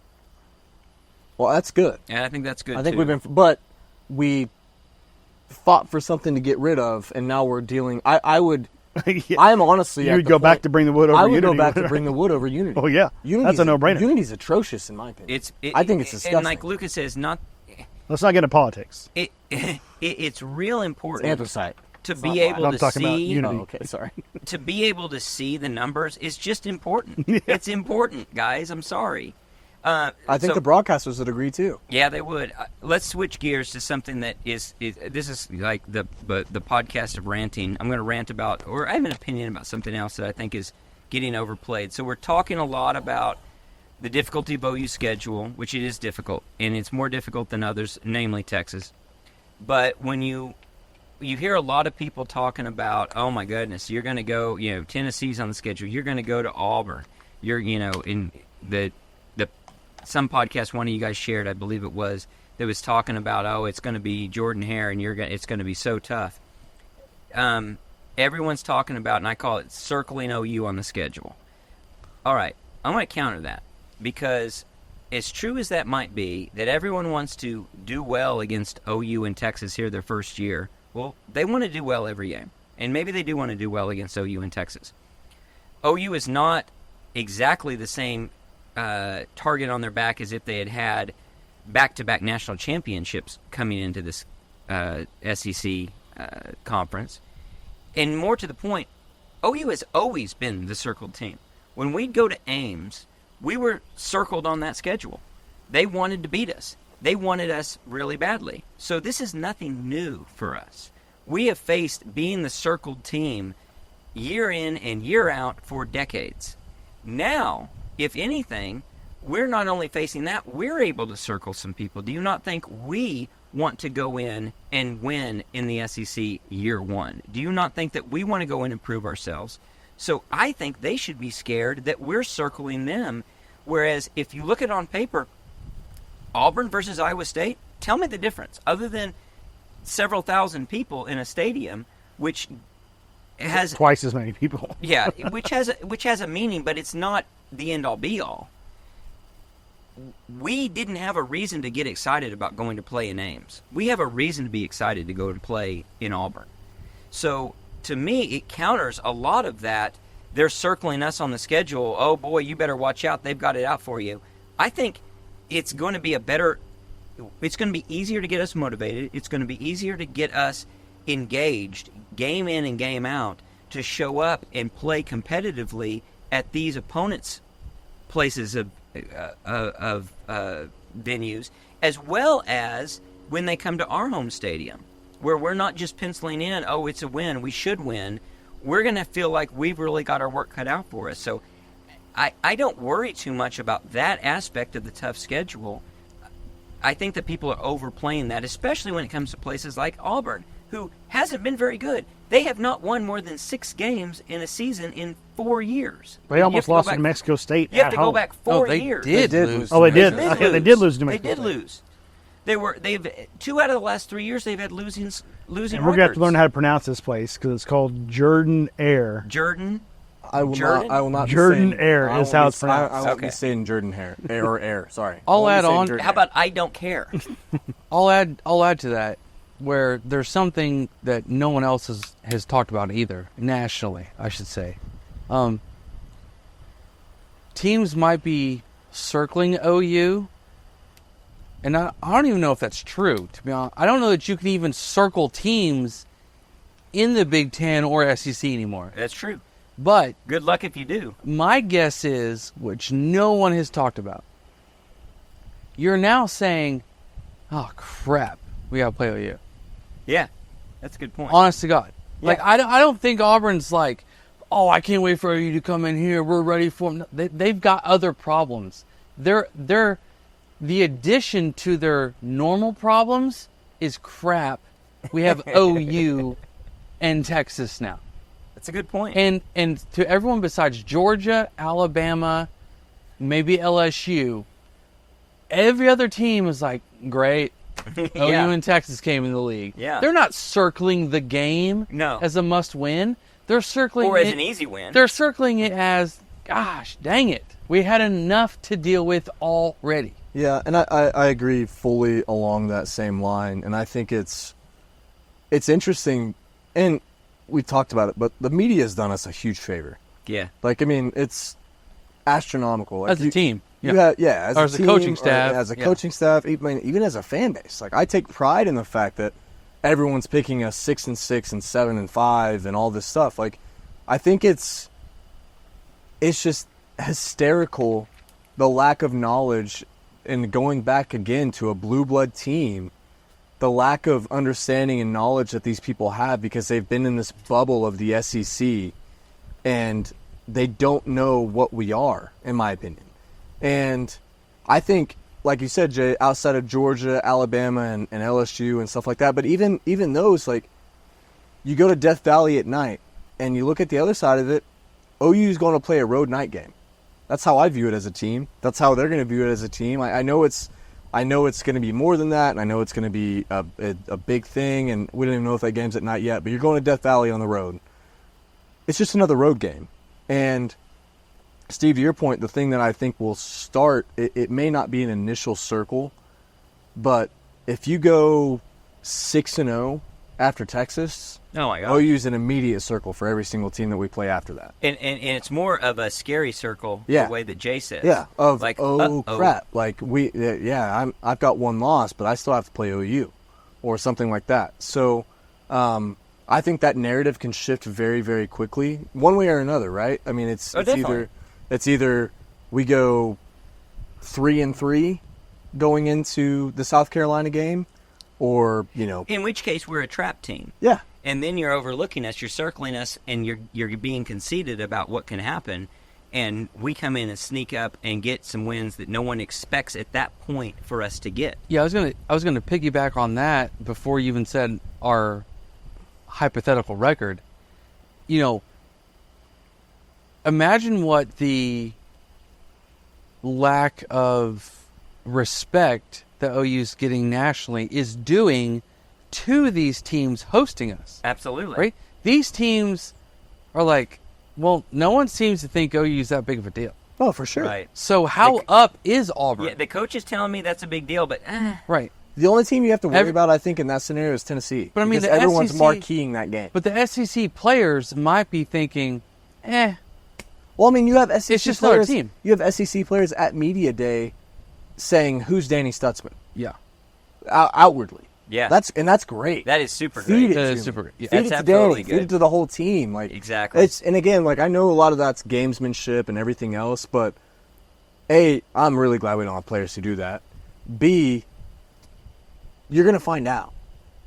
Well, that's good. And I think that's good. I think too. we've been, but we fought for something to get rid of, and now we're dealing. I would. Yeah. I am honestly. You at would the go back point- to bring the wood over I would Unity. go back to bring the wood over Unity. Oh, yeah. Unity's That's a no-brainer. Unity's atrocious in my opinion. I think it's disgusting. And like Lucas says, Let's not get into politics. it's real It's important anthracite. to It's be not able black. I'm to talking about see. Unity. Oh, okay, sorry. To be able to see the numbers is just important. It's important, guys. I'm sorry. I think so- the broadcasters would agree too. Yeah, they would. Let's switch gears to something that is this is like the podcast of ranting. I'm going to rant about, or I have an opinion about something else that I think is getting overplayed. So we're talking a lot about the difficulty of OU's schedule, which it is difficult, and it's more difficult than others, namely Texas. But when you hear a lot of people talking about, oh my goodness, you're going to go, Tennessee's on the schedule. You're going to go to Auburn. You're, in the some podcast one of you guys shared, I believe it was, that was talking about, oh, it's going to be Jordan Hare and it's going to be so tough. Everyone's talking about, and I call it circling OU on the schedule. All right, I'm going to counter that because as true as that might be, that everyone wants to do well against OU and Texas here their first year, well, they want to do well every game. And maybe they do want to do well against OU and Texas. OU is not exactly the same target on their back as if they had back-to-back national championships coming into this SEC conference. And more to the point, OU has always been the circled team. When we'd go to Ames, we were circled on that schedule. They wanted to beat us. They wanted us really badly. So this is nothing new for us. We have faced being the circled team year in and year out for decades. Now, if anything, we're not only facing that, we're able to circle some people. Do you not think we want to go in and win in the SEC year one? Do you not think that we want to go in and prove ourselves? So I think they should be scared that we're circling them. Whereas if you look at it on paper, Auburn versus Iowa State, tell me the difference. Other than several thousand people in a stadium, which has Twice as many people. yeah, which has a meaning, but it's not the end all be all. We didn't have a reason to get excited about going to play in Ames. We have a reason to be excited to go to play in Auburn. So to me, it counters a lot of that. They're circling us on the schedule. Oh boy, you better watch out. They've got it out for you. I think it's going to be it's going to be easier to get us motivated. It's going to be easier to get us engaged, game in and game out, to show up and play competitively at these opponents' places of venues, as well as when they come to our home stadium, where we're not just penciling in, oh, it's a win, we should win. We're going to feel like we've really got our work cut out for us. So I don't worry too much about that aspect of the tough schedule. I think that people are overplaying that, especially when it comes to places like Auburn, who hasn't been very good. They have not won more than 6 games in a season in 4 years. They almost lost to back, New Mexico State You have at to home. go back 4 they years. did They did lose. lose. Oh, they did. They did Okay, they did lose to New They Mexico did State. lose. They've 2 out of the last 3 years they've had losing And we're going to have to records. learn how to pronounce this place because it's called Jordan Air. Jordan. I will Jordan? not. I will not. Jordan be saying, Air I is won't how be- it's pronounced. I won't be Okay. saying Jordan Hare or Air. Sorry. I'll I won't be add saying on. Jordan How Hare. about I don't care? I'll add to that where there's something that no one else has talked about either, nationally, I should say. Teams might be circling OU, and I don't even know if that's true, to be honest. I don't know that you can even circle teams in the Big Ten or SEC anymore. That's true. But Good luck if you do. my guess is, which no one has talked about, you're now saying, oh, crap, we got to play OU. Yeah, that's a good point. Honest to God. Like, Yeah. I don't think Auburn's like, oh, I can't wait for you to come in here. We're ready for them. They've got other problems. They're the addition to their normal problems is crap. We have OU and Texas now. That's a good point. And to everyone besides Georgia, Alabama, maybe LSU, every other team is like, great. OU and Texas came in the league. Yeah. They're not circling the game as a must-win. They're circling or as an easy win. They're circling it as, gosh, dang it. We had enough to deal with already. Yeah, and I agree fully along that same line. And I think it's interesting, and we talked about it, but the media has done us a huge favor. Yeah. Like, I mean, it's astronomical. Like As a team. As a team, coaching staff. As a coaching staff, even as a fan base. Like, I take pride in the fact that everyone's picking us 6-6 and 7-5 and all this stuff. Like, I think it's just hysterical, the lack of knowledge, and going back again to a blue blood team, the lack of understanding and knowledge that these people have because they've been in this bubble of the SEC and they don't know what we are, in my opinion. And I think, like you said, Jay, outside of Georgia, Alabama, and LSU and stuff like that, but even those, like, you go to Death Valley at night and you look at the other side of it, OU is going to play a road night game. That's how I view it as a team. That's how they're going to view it as a team. I know it's going to be more than that, and I know it's going to be a big thing, and we don't even know if that game's at night yet, but you're going to Death Valley on the road. It's just another road game. And Steve, to your point, the thing that I think will start, it may not be an initial circle, but if you go 6-0 after Texas, oh my God, OU's an immediate circle for every single team that we play after that. And it's more of a scary circle, the way that Jay says. Yeah, of like, crap. Like I've got one loss, but I still have to play OU or something like that. So I think that narrative can shift very, very quickly, one way or another, right? I mean, it's either we go 3-3 going into the South Carolina game, or in which case we're a trap team. Yeah. And then you're overlooking us, you're circling us, and you're being conceited about what can happen, and we come in and sneak up and get some wins that no one expects at that point for us to get. Yeah, I was gonna piggyback on that before you even said our hypothetical record. Imagine what the lack of respect that OU's getting nationally is doing to these teams hosting us. Absolutely. Right? These teams are like, well, no one seems to think OU's that big of a deal. Oh, for sure. Right. So how up is Auburn? Yeah, the coach is telling me that's a big deal, but right. The only team you have to worry about, I think, in that scenario is Tennessee. But I mean, everyone's SEC, marqueing that game. But the SEC players might be thinking, Well, I mean, you have SEC it's just players. another team. You have SEC players at media day saying, "Who's Danny Stutzman?" Yeah. Outwardly. Yeah. that's great. That is super Feed great. it That to is me. super great. Yeah. Feed That's it to absolutely Danny. Feed it good. to the whole team. Like, Exactly. And again, like, I know a lot of that's gamesmanship and everything else, but A, I'm really glad we don't have players who do that. B, you're gonna find out.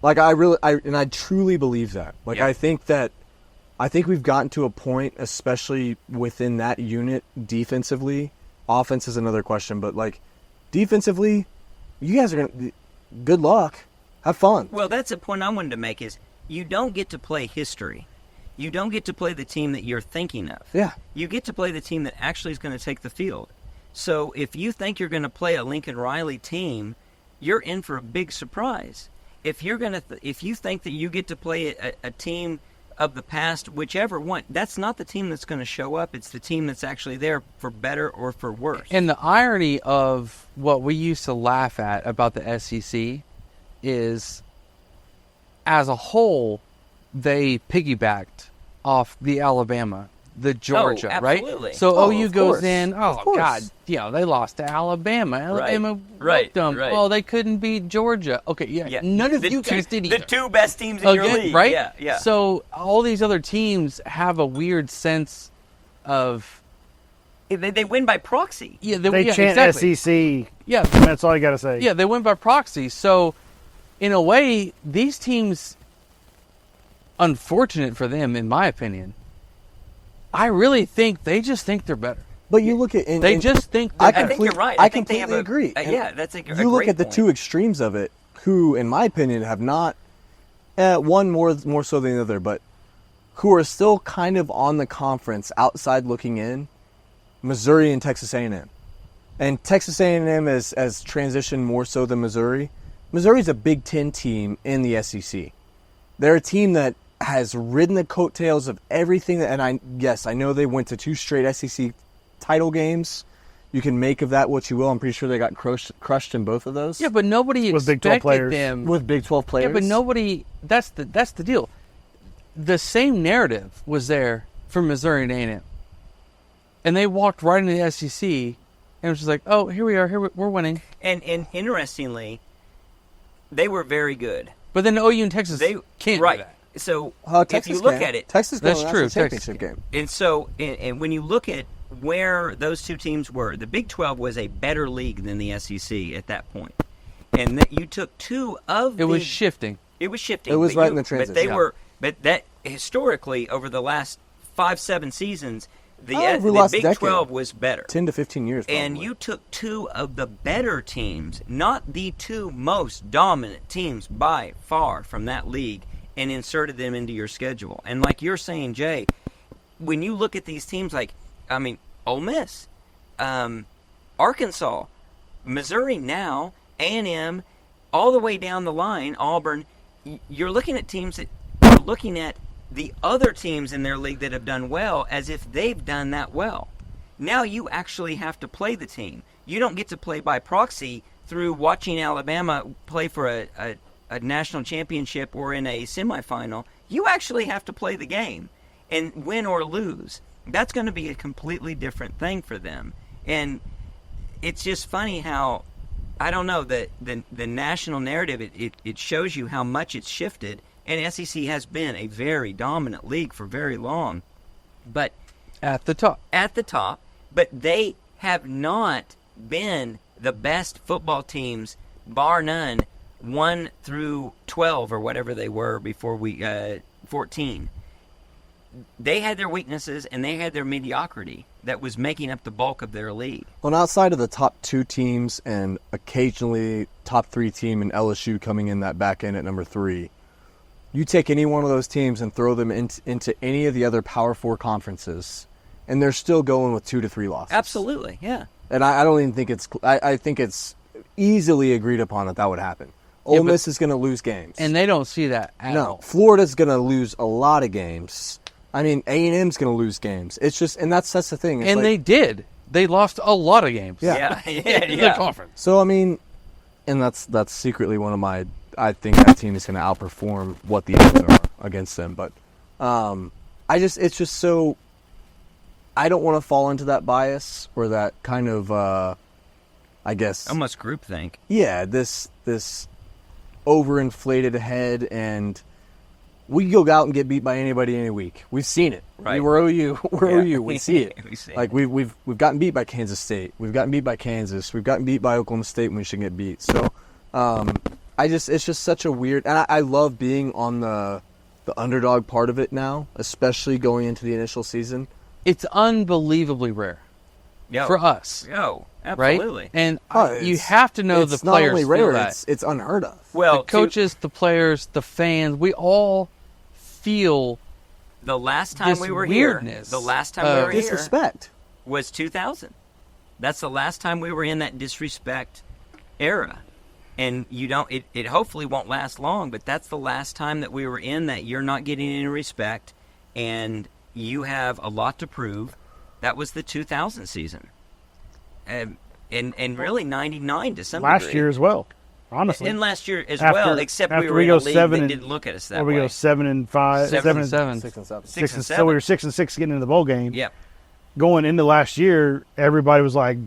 Like, I truly believe that. Like, Yeah. I think we've gotten to a point, especially within that unit defensively. Offense is another question, but like defensively, you guys are gonna. Good luck. Have fun. Well, that's a point I wanted to make is you don't get to play history. You don't get to play the team that you're thinking of. Yeah. You get to play the team that actually is going to take the field. So if you think you're going to play a Lincoln Riley team, you're in for a big surprise. If you're going to, if you think that you get to play a team of the past, whichever one, that's not the team that's going to show up. It's the team that's actually there for better or for worse. And the irony of what we used to laugh at about the SEC is, as a whole, they piggybacked off the Alabama, the Georgia, absolutely. right? So Oh, OU of goes course. in, Of oh, course. God, they lost to Alabama. Alabama Right, them. right. Oh, they couldn't beat Georgia. Okay, yeah. None of you guys did either. The two best teams in your Again, league. right? Yeah, yeah. So all these other teams have a weird sense of... They win by proxy. Yeah, They chant exactly. SEC. Yeah, That's all you got to say. yeah, they win by proxy. So, in a way, these teams, unfortunate for them, in my opinion, I really think they just think they're better. But you look at They just think they're I better. think you're right. I think they completely have agree. yeah, that's a You look great at the point. two extremes of it. who, in my opinion, have not one more so than the other, but who are still kind of on the conference outside looking in. Missouri and Texas A&M. And Texas A&M has transitioned more so than Missouri. Missouri's a Big Ten team in the SEC. They're a team that has ridden the coattails of everything. And I know they went to 2 straight SEC title games. You can make of that what you will. I'm pretty sure they got crushed in both of those. Yeah, but nobody With Big 12 expected players. them. With Big 12 players. Yeah, but nobody. That's the deal. The same narrative was there for Missouri and A&M, and they walked right into the SEC, and it was just like, oh, here we are, we're winning. And interestingly, they were very good. But then OU and Texas can't right. do that. So Texas if you look can. at it, Texas That's won the true, national Texas championship game. and so and when you look at where those two teams were, the Big 12 was a better league than the SEC at that point, and that you took two of It was shifting. It was shifting. It was but right in the transition. But they were. But that historically, over the last 5-7 seasons, the Over the the last Big decade. 12 was better. 10 to 15 years, probably. And you took two of the better teams, not the two most dominant teams by far from that league, and inserted them into your schedule. And like you're saying, Jay, when you look at these teams, Ole Miss, Arkansas, Missouri now, A&M, all the way down the line, Auburn, you're looking at teams that you're looking at the other teams in their league that have done well as if they've done that well. Now you actually have to play the team. You don't get to play by proxy through watching Alabama play for a national championship or in a semifinal. You actually have to play the game and win or lose. That's going to be a completely different thing for them. And it's just funny how, I don't know, the national narrative, it shows you how much it's shifted. And SEC has been a very dominant league for very long. But At the top. but they have not been the best football teams, bar none, 1 through 12 or whatever they were before 14. They had their weaknesses and they had their mediocrity that was making up the bulk of their league. Well, outside of the top 2 teams and occasionally top 3 team and LSU coming in that back end at number 3, you take any one of those teams and throw them into any of the other Power 4 conferences, and they're still going with 2 to 3 losses. Absolutely, yeah. And I don't even think I think it's easily agreed upon that would happen. Ole Miss is going to lose games. And they don't see that at No, all. Florida's going to lose a lot of games. I mean, A&M's going to lose games. It's just, and that's the thing. It's And they did. They lost a lot of games. Yeah. In the conference. So, I mean, and that's secretly one of my, I think that team is going to outperform what the odds are against them. But it's just so, I don't want to fall into that bias or that kind of, I guess. Almost groupthink. Yeah, this overinflated head, and we go out and get beat by anybody any week. We've seen it. Right. We're OU. We're Yeah. OU. We see it. We see Like we've gotten beat by Kansas State. We've gotten beat by Kansas. We've gotten beat by Oklahoma State when we shouldn't get beat. So, it's just such a weird. And I love being on the underdog part of it now, especially going into the initial season. It's unbelievably rare Yo. for us. Yo, Right? absolutely. And Oh, you it's- have to know the it's not players only feel rare, that. it's unheard of. Well, The coaches, the players, the fans, we all feel the last time this we were weirdness here, the last time we were here Disrespect. was 2000. That's the last time we were in that disrespect era. And it hopefully won't last long, but that's the last time that we were in that you're not getting any respect and you have a lot to prove. That was the 2000 season. And really 99 to some Last degree. year as well, honestly. And last year as After- well, except we after were we in go a league 7 that and- didn't look at us that Or we way. go 7-5, 7-7. 6 and 7. Six and So we were seven. 6-6 getting into the bowl game. Yep. Going into last year, everybody was like,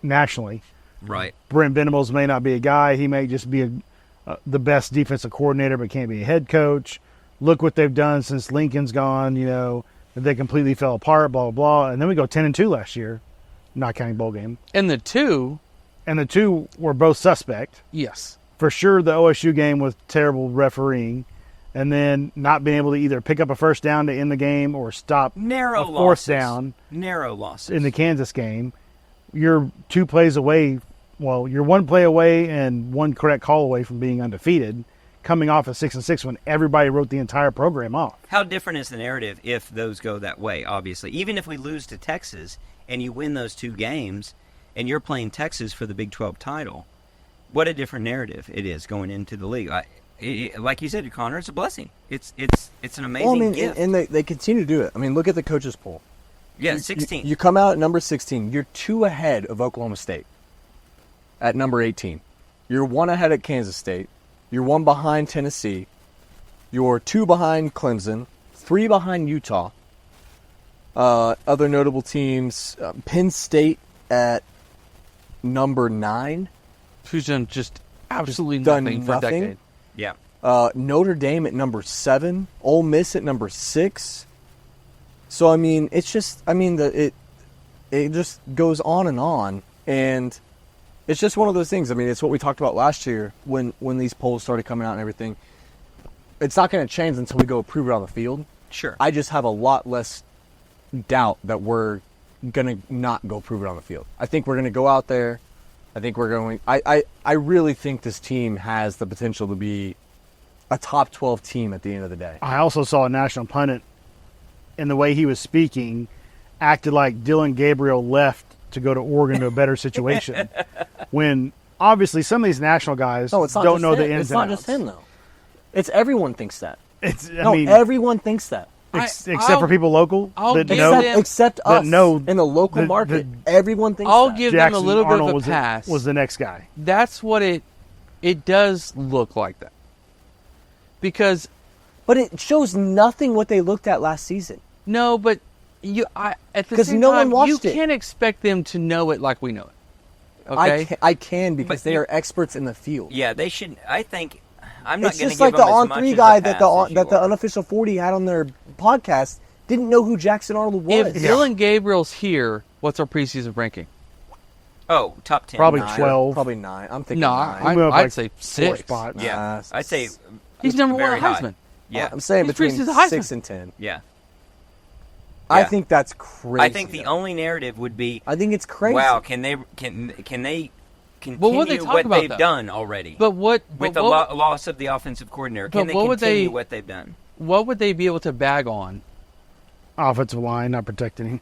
nationally, Right. Brent Venables may not be a guy. He may just be the best defensive coordinator, but can't be a head coach. Look what they've done since Lincoln's gone. They completely fell apart. Blah blah blah. And then we go 10-2 last year, not counting bowl game. And the two, And the two were both suspect. yes. For sure, the OSU game was terrible refereeing, and then not being able to either pick up a first down to end the game or stop Narrow a fourth losses. down Narrow losses. in the Kansas game. You're 2 plays away well, you're one play away and one correct call away from being undefeated, coming off a 6-6 when everybody wrote the entire program off. How different is the narrative if those go that way, obviously? Even if we lose to Texas and you win those 2 games and you're playing Texas for the Big 12 title, what a different narrative it is going into the league. Like you said, Connor, it's a blessing. It's an amazing gift. And they continue to do it. I mean, look at the coaches poll. Yeah, 16. You come out at number 16. You're 2 ahead of Oklahoma State at number 18. You're 1 ahead at Kansas State. You're 1 behind Tennessee. You're 2 behind Clemson. 3 behind Utah. Other notable teams, Penn State at number 9. Who's done just absolutely done nothing for a nothing. decade. Yeah. Notre Dame at number 7. Ole Miss at number 6. So, I mean, it's just, it just goes on, and it's just one of those things. I mean, it's what we talked about last year when these polls started coming out and everything. It's not going to change until we go prove it on the field. Sure. I just have a lot less doubt that we're going to not go prove it on the field. I think we're going to go out there. I think we're going, I really think this team has the potential to be a top 12 team at the end of the day. I also saw a national pundit, in the way he was speaking, acted like Dylan Gabriel left to go to Oregon to a better situation. When obviously some of these national guys don't know the ins and outs. It's not just him, though. It's everyone thinks that. I mean, everyone thinks that. except for people local that give know. them- Except that us know in the local market. Everyone thinks I'll that. give them a Jackson little bit Arnold of a pass. was the next guy. That's what it does look like that. Because But it shows nothing what they looked at last season. no, but at the 'Cause same no one time, watched you it. can't expect them to know it like we know it. Okay? I can because But they you- are experts in the field. Yeah, they should. I think I'm not It's going to just give like the them as on much 3 of a guy that pass as the you are. unofficial 40 had on their podcast didn't know who Jackson Arnold was. If Dylan Gabriel's here, what's our preseason ranking? Oh, top 10. Probably Nine, 12. Probably 9. I'm thinking No, 9. moved up I'd like say 4 6. spots. Yeah, Nah, I'd say He's number one very at high. Heisman. Yeah, I'm saying He's between preseason Heisman. 6 and 10. yeah. I Yeah. think that's crazy. I think the only narrative would be, I think it's crazy. wow, can they continue Well, what they talk about, they've though? done already? But what? with but the what, loss of the offensive coordinator, can But they what would continue they- what they've done? what would they be able to bag on? Offensive line not protecting him.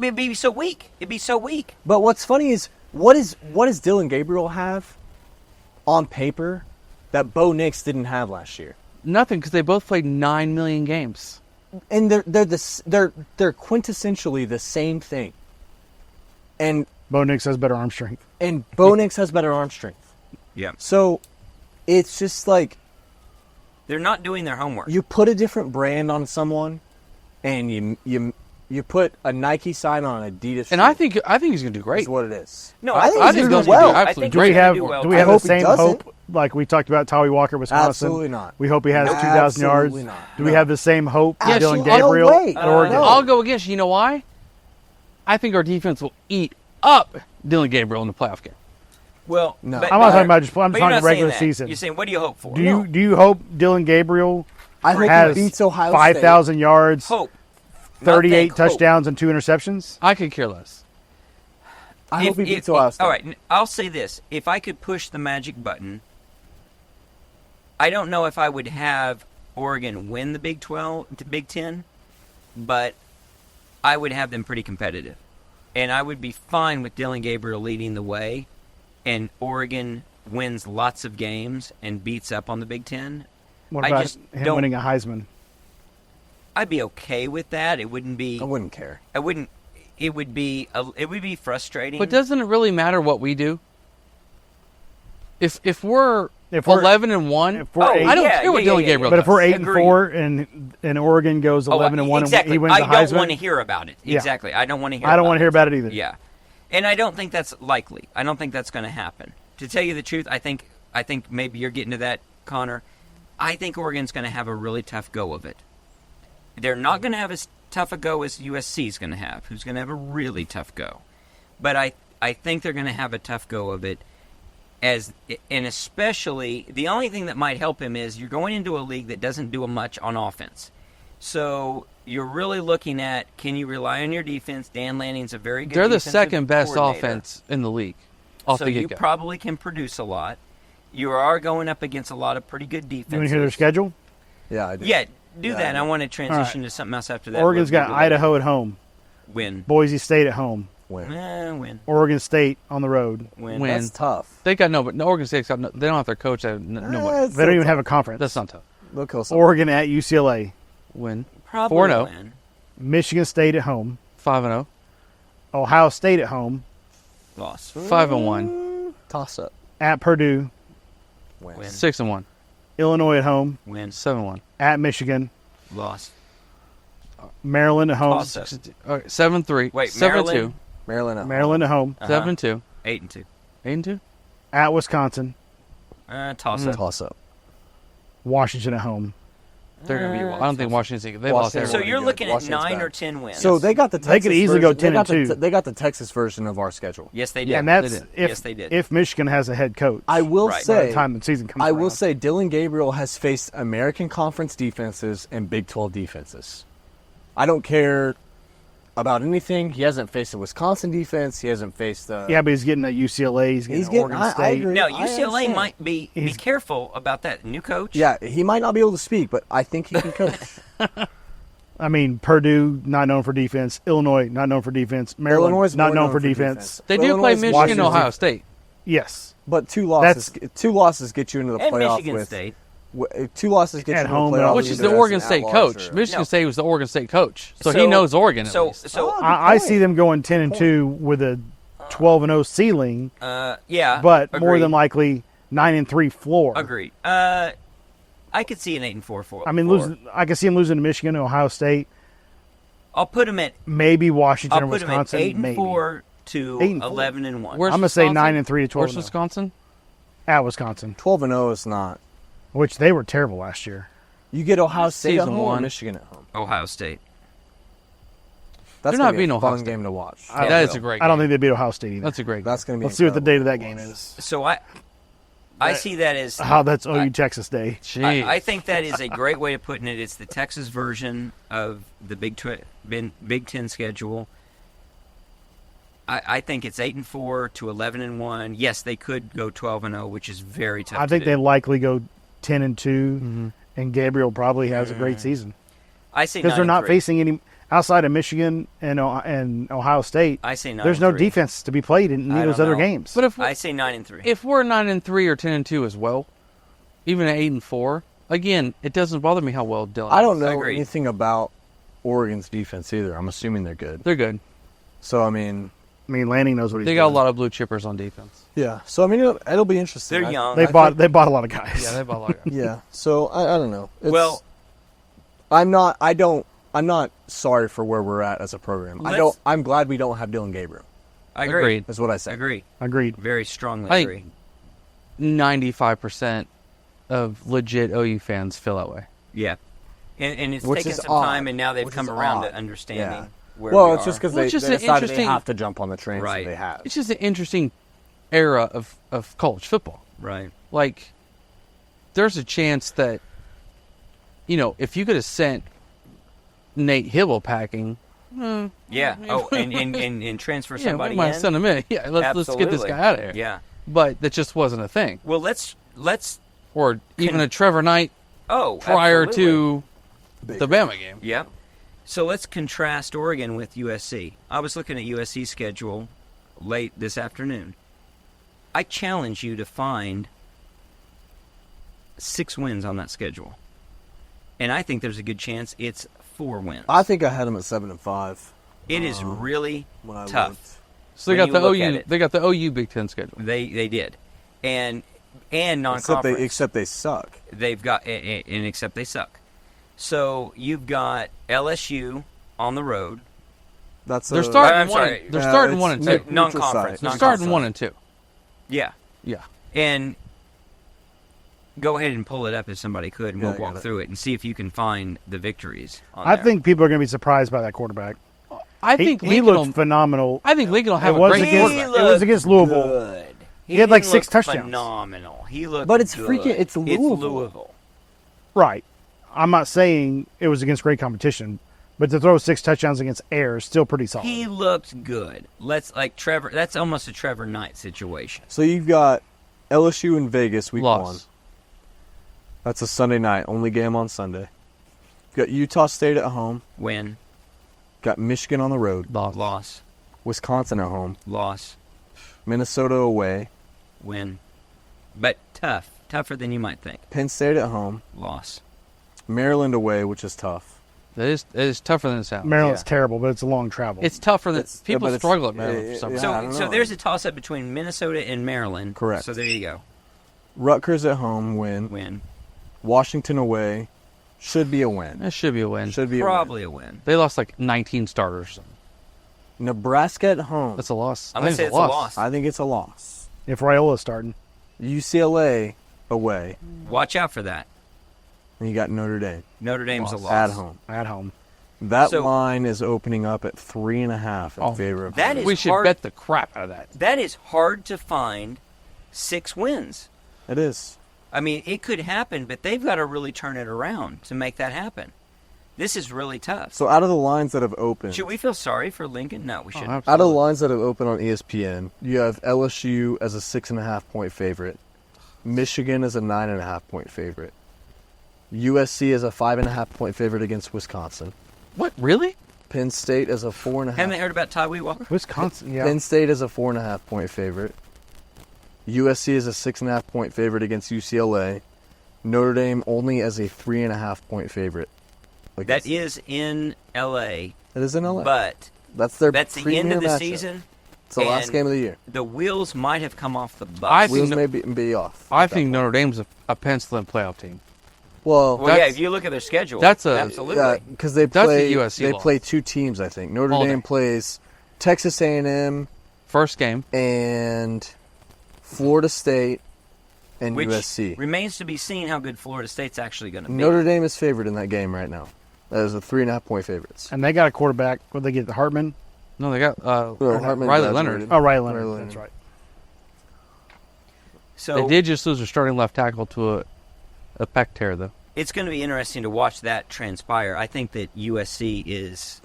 It'd be so weak. It'd be so weak. But what's funny is what does Dylan Gabriel have on paper that Bo Nix didn't have last year? Nothing, because they both played 9 million games. And they're quintessentially the same thing. And Bo Nix has better arm strength. Bo Nix has better arm strength. Yeah, So it's just like they're not doing their homework. you put a different brand on someone, and you put a Nike sign on an Adidas. And shoe, I think he's going to do great. is what it is. No, I think I he's think gonna he's do gonna well. do- I Absolutely. think Do we he's have gonna do well. do we I have the hope he same doesn't. hope like we talked about Tawee Walker, Wisconsin? Absolutely not. We hope he has 2,000 yards. Absolutely not. Do we No. have the same hope for Yes, Dylan you- Gabriel no way. at Oregon? No. I'll go against you. You know why? I think our defense will eat up Dylan Gabriel in the playoff game. Well, No. but- I'm not talking about but just. I'm you're talking not regular saying that. season. You're saying, what do you hope for? Do you hope Dylan Gabriel I hope has he beats Ohio 5,000 yards, hope? Not 38 think, hope. touchdowns, and 2 interceptions? I could care less. State. I hope he beats Ohio State. All right, I'll say this. If I could push the magic button, I don't know if I would have Oregon win the Big 12, the Big 10, but I would have them pretty competitive. And I would be fine with Dylan Gabriel leading the way, and Oregon wins lots of games and beats up on the Big 10. What I about just him don't- winning a Heisman? I'd be okay with that. It wouldn't be. I wouldn't care. I wouldn't. It would be. It would be frustrating. But doesn't it really matter what we do? If we're If we're- 11-1, if we're Oh, eight- I don't yeah, care what yeah, Dylan yeah, Gabriel But does. if we're 8 and Agreed. 4 and Oregon goes 11-1 exactly. and he wins the I don't Heisman, want to hear about it. Yeah. Exactly. I don't want to hear. I don't about want to hear about it either. Yeah, and I don't think that's likely. I don't think that's going to happen. To tell you the truth, I think maybe you're getting to that, Connor. I think Oregon's going to have a really tough go of it. They're not going to have as tough a go as USC is going to have, who's going to have a really tough go. But I think they're going to have a tough go of it. And especially, the only thing that might help him is you're going into a league that doesn't do much on offense. So you're really looking at, can you rely on your defense? Dan Lanning's a very good they're the defensive second best coordinator. offense in the league. off so the you get-go. probably can produce a lot. You are going up against a lot of pretty good defenses. You want to hear their schedule? Yeah, I do. Yeah, do Yeah, that. I And I know. want to transition All right. to something else after that. Oregon's got Idaho at home, Win. Boise State at home, Win. Oregon State on the road. Win. Win. That's tough. They got no, but Oregon State's got no, they don't have their coach. They have nobody. They don't even have a conference. That's not tough. They'll kill something. Oregon at UCLA, Win. Probably 4-0. win. Michigan State at home, 5-0. Ohio State at home, Loss. 5-1. Toss up. at Purdue, Win. Win. 6-1. Illinois at home, Win. 7-1. at Michigan, Loss. Maryland at home, Toss up. 7-3. Wait, 7-2. Maryland at Maryland at home, 7-2. 8-2. 8-2. at Wisconsin, Toss home. up. Toss up. Washington at home. They're gonna be. I don't think Washington's. They lost Washington- So everyone. you're good. looking at Washington's 9 bad. or 10 wins. So they got the Texas They could easily go version- 10 they got and the- 2. They got the Texas version of our schedule. yes, they did. And that's They did. if Yes, they did. if Michigan has a head coach. I will Right. by the say, time the season comes I will around. say, Dylan Gabriel has faced American Conference defenses and Big 12 defenses. I don't care about anything. He hasn't faced a Wisconsin defense. He hasn't faced. Yeah, but he's getting at UCLA. He's getting at Oregon I State. agree. No, I UCLA understand. might be He's- careful about that new coach. Yeah, he might not be able to speak, but I think he can coach. I mean, Purdue not known for defense. Illinois not known for defense. Maryland Illinois is not more known for defense. They do Illinois play is Michigan Washington. and Ohio State. Yes, But two losses get you into the And playoff Michigan with State. Two losses get At you into home, the playoff, Which is either the as Oregon an State at-large coach. or- Michigan No. State was the Oregon State coach, so he So- knows Oregon at least. So I point. see them going 10 and 2 with a 12-0 ceiling, yeah. but more agreed. than likely 9 and 3 floor. Agreed. I could see an 8-4 for. I mean, I can see them losing to Michigan, Ohio State, I'll put them at. maybe Washington I'll or put them at Wisconsin. 8-4 to 8-4. 11-1. Where's I'm gonna say Wisconsin? 9 and 3 to 12. Where's Wisconsin? At Wisconsin, 12-0 is not. which they were terrible last year. You get Ohio State at Season home or one. Michigan at home. Ohio State. That's They're gonna not be beating a Ohio fun State. game to watch. Yeah, That is will. a great. I don't game. think they beat Ohio State either. That's a great. That's going to be. Let's see what the date of that incredible game to watch. is. So I see that as. How that's OU Texas Day. Jeez. I think that is a great way of putting it. It's the Texas version of the Big Ten schedule. I think it's 8-4 to 11-1. Yes, they could go 12-0, which is very tough. I think to they do. likely go 10 and 2, and Gabriel probably has a great season I say because they're not 9-3. facing any outside of Michigan and Ohio State. I say 9-3. There's no defense to be played in I any of those don't other know. games. but I say 9-3. if we're 9-3 or 10-2 as well, even at 8-4, again, it doesn't bother me how well Dylan. I don't know Agreed. anything about Oregon's defense either. I'm assuming they're good. They're good. So I mean, Lanning knows what he's They doing. got a lot of blue chippers on defense. yeah. So I mean, it'll be interesting. They're young. They I bought think- they bought a lot of guys. Yeah, they bought a lot of guys. Yeah. So I don't know. Well- I'm not. I'm not sorry for where we're at as a program. I'm glad we don't have Dylan Gabriel. I agree. Agreed. Is what I say. Agree. Agreed. Very strongly I agree. think 95% of legit OU fans feel that way. Yeah. And it's Which taken is some odd. time, and now they've Which come is around odd. to understanding Yeah. where Well, we it's are. just because Well, they it's just an decided they interesting- have to jump on the trains Right. that they have. It's just an interesting era of college football. Right. Like, there's a chance that, if you could have sent Nate Hibble packing, Yeah. Oh, and transfer yeah, somebody we might in. send him in. Yeah, let's get this Absolutely. guy out of here. Yeah. But that just wasn't a thing. Well, let's. Or even a Trevor Knight Oh, prior absolutely. to the Bama game. Yep. So let's contrast Oregon with USC. I was looking at USC's schedule late this afternoon. I challenge you to find 6 wins on that schedule. And I think there's a good chance it's 4 wins. I think I had them at 7-5 It is really when I tough. looked. So they When got the you look at OU. it. They got the OU Big Ten schedule. They did. And Except non-conference. they suck. They've got and except they suck. So you've got LSU on the road. That's They're a- starting I'm one. sorry. They're Yeah, starting it's 1 and 2. neutral Non-conference. site. They're starting 1 and 2. Yeah. Yeah. And go ahead and pull it up if somebody could, and Yeah, we'll I got walk it. through it and see if you can find the victories. On I there. think people are going to be surprised by that quarterback. I He, think he Lincoln. looked phenomenal. I think Lincoln will have It a was great against- quarterback. it was against Louisville. Good. He had like didn't 6 look touchdowns. Phenomenal. He looked. But it's good. freaking- it's Louisville. Louisville. Right. I'm not saying it was against great competition, But to throw 6 touchdowns against air is still pretty solid. He looked good. Trevor. That's almost a Trevor Knight situation. So you've got LSU in Vegas week Loss. 1. That's a Sunday night, only game on Sunday. You've got Utah State at home. Win, Got Michigan on the road. loss, Wisconsin at home. loss, Minnesota away. win, but tougher than you might think. Penn State at home. Loss. Maryland away, which is tough. It is tougher than it sounds. Maryland's Yeah. terrible, but it's a long travel. It's tougher than people but it's- struggle at Maryland for some yeah, reason. I don't So know. there's a toss-up between Minnesota and Maryland. Correct. So there you go. Rutgers at home, win. Win. Washington away, should be a win. That should be a win. Should be Probably a win. They lost like 19 starters. a win. Nebraska at home. That's a loss. I'm I going to think say it's a loss. I think it's a loss. if Raiola's starting. UCLA away, Watch out for that. and you got Notre Dame Notre Dame's a loss. at home. At home. That So- line is opening up at 3.5 in favor of that Notre is We should hard. bet the crap out of that. That is hard to find 6 wins. It is. I mean, it could happen, but they've got to really turn it around to make that happen. This is really tough. So out of the lines that have opened, Should we feel sorry for Lincoln? No, we shouldn't. out of the lines that have opened on ESPN, you have LSU as a 6.5 point favorite, Michigan as a 9.5 point favorite, USC as a 5.5 point favorite against Wisconsin, What? Really? Penn State as a 4.5. Haven't they heard about Tyree Walker? Wisconsin, yeah. Penn State is a 4.5 point favorite. USC is a 6.5 point favorite against UCLA. Notre Dame only as a 3.5 point favorite. That is in L.A., It is in LA. but that's their that's the end premier of the matchup. season. It's the last and game of the year. The wheels might have come off the bus. I think Wheels no- may be off. I at that think point. Notre Dame's a pencil-in playoff team. Well, well, yeah, that's- if you look at their schedule, that's a- absolutely. yeah, because they That's the play. USC They loss. play 2 teams, I think. Notre All Dame day. plays Texas A&M First game. and Florida State and Which USC. remains to be seen how good Florida State's actually going to be. Notre Dame is favored in that game right now. That is a 3.5 point favorites. And they got a quarterback. What they get? Hartman? No, they got Hartman Riley graduated. Leonard. Oh, Riley Leonard. Riley That's right. So They did just lose their starting left tackle to a pec tear, though. it's going to be interesting to watch that transpire. I think that USC is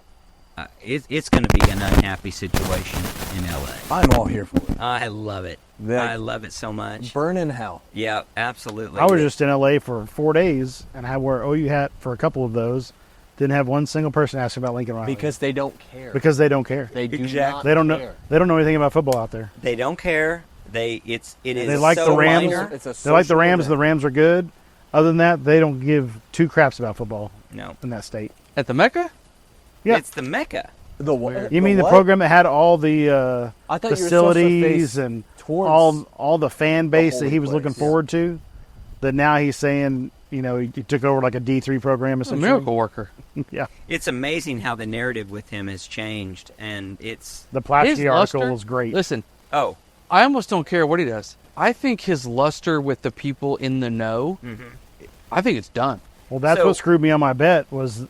it's going to be an unhappy situation in LA. I'm all here for it. I love it. That- I love it so much. Burn in hell. Yeah, absolutely. I was just in LA for 4 days and I wore OU hat for a couple of those. Didn't have one single person ask about Lincoln Riley Because they don't care. because they don't care. They do Exactly. not They don't know. care. They don't know anything about football out there. They don't care. It is. They like so the Rams. minor. It's a They like the social Rams. event. The Rams are good. Other than that, they don't give 2 craps about football No, in that state. At the Mecca? Yeah. it's the Mecca. The what? You mean the what? program that had all the I thought you were supposed to facilities face and towards all the fan base that holy he was looking place. forward to? That now he's saying, he took over like a D3 program A essentially. miracle worker. Yeah, It's amazing how the narrative with him has changed, and it's the His Platsky article luster- was great. Listen, oh, I almost don't care what he does. I think his luster with the people in the know, I think it's done. Well, that's So- what screwed me on my bet was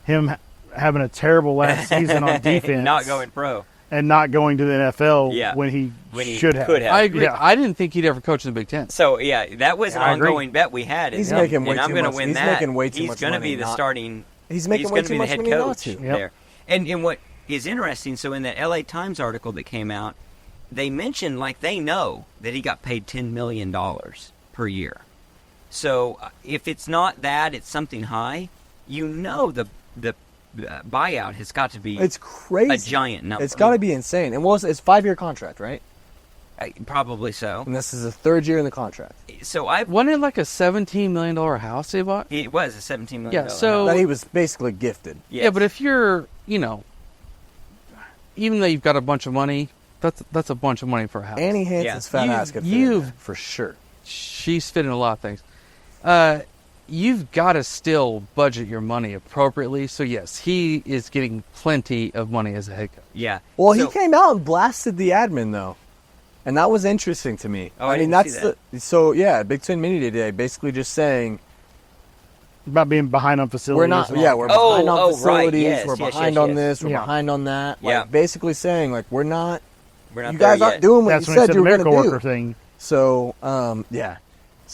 him having a terrible last season on defense, not going pro. and not going to the NFL Yeah. when he When he should have. could have. I agree. Yeah. I didn't think he'd ever coach in the Big Ten. So yeah, that was an I agree. ongoing bet we had. He's and making way and I'm too gonna much- win he's that. making way too he's much gonna money be the not- starting. He's making way gonna too be much the head money coach not to. Yep. there. And what is interesting, so in that LA Times article that came out, they mentioned like they know that he got paid $10 million per year. So if it's not that, it's something high. The buyout has got to be It's crazy. a giant number. It's got to be insane. And it's 5-year contract, right? Probably so. And this is the 3rd year in the contract. So Wasn't it like a $17 million house they bought? it was a $17 million. Yeah, so- That he was basically gifted. Yeah, but if you're, even though you've got a bunch of money, that's a bunch of money for a house. Annie Hansen's fat ass could fit in you've- there, for sure. She's fitting a lot of things. You've got to still budget your money appropriately. So yes, he is getting plenty of money as a head coach. yeah. Well, So- he came out and blasted the admin, though. And that was interesting to me. Oh, I mean, didn't see that's so yeah, Big Ten Mini today basically just saying About being behind on facilities. we're not and all yeah, that. we're Oh, behind on oh, right, facilities, yes, we're yes, behind yes, on yes. this, we're Yeah. behind on that. Like, Yeah. basically saying like we're not We're not you there guys yet. aren't doing what That's you when he said said you the were going miracle to worker do. thing. So, yeah.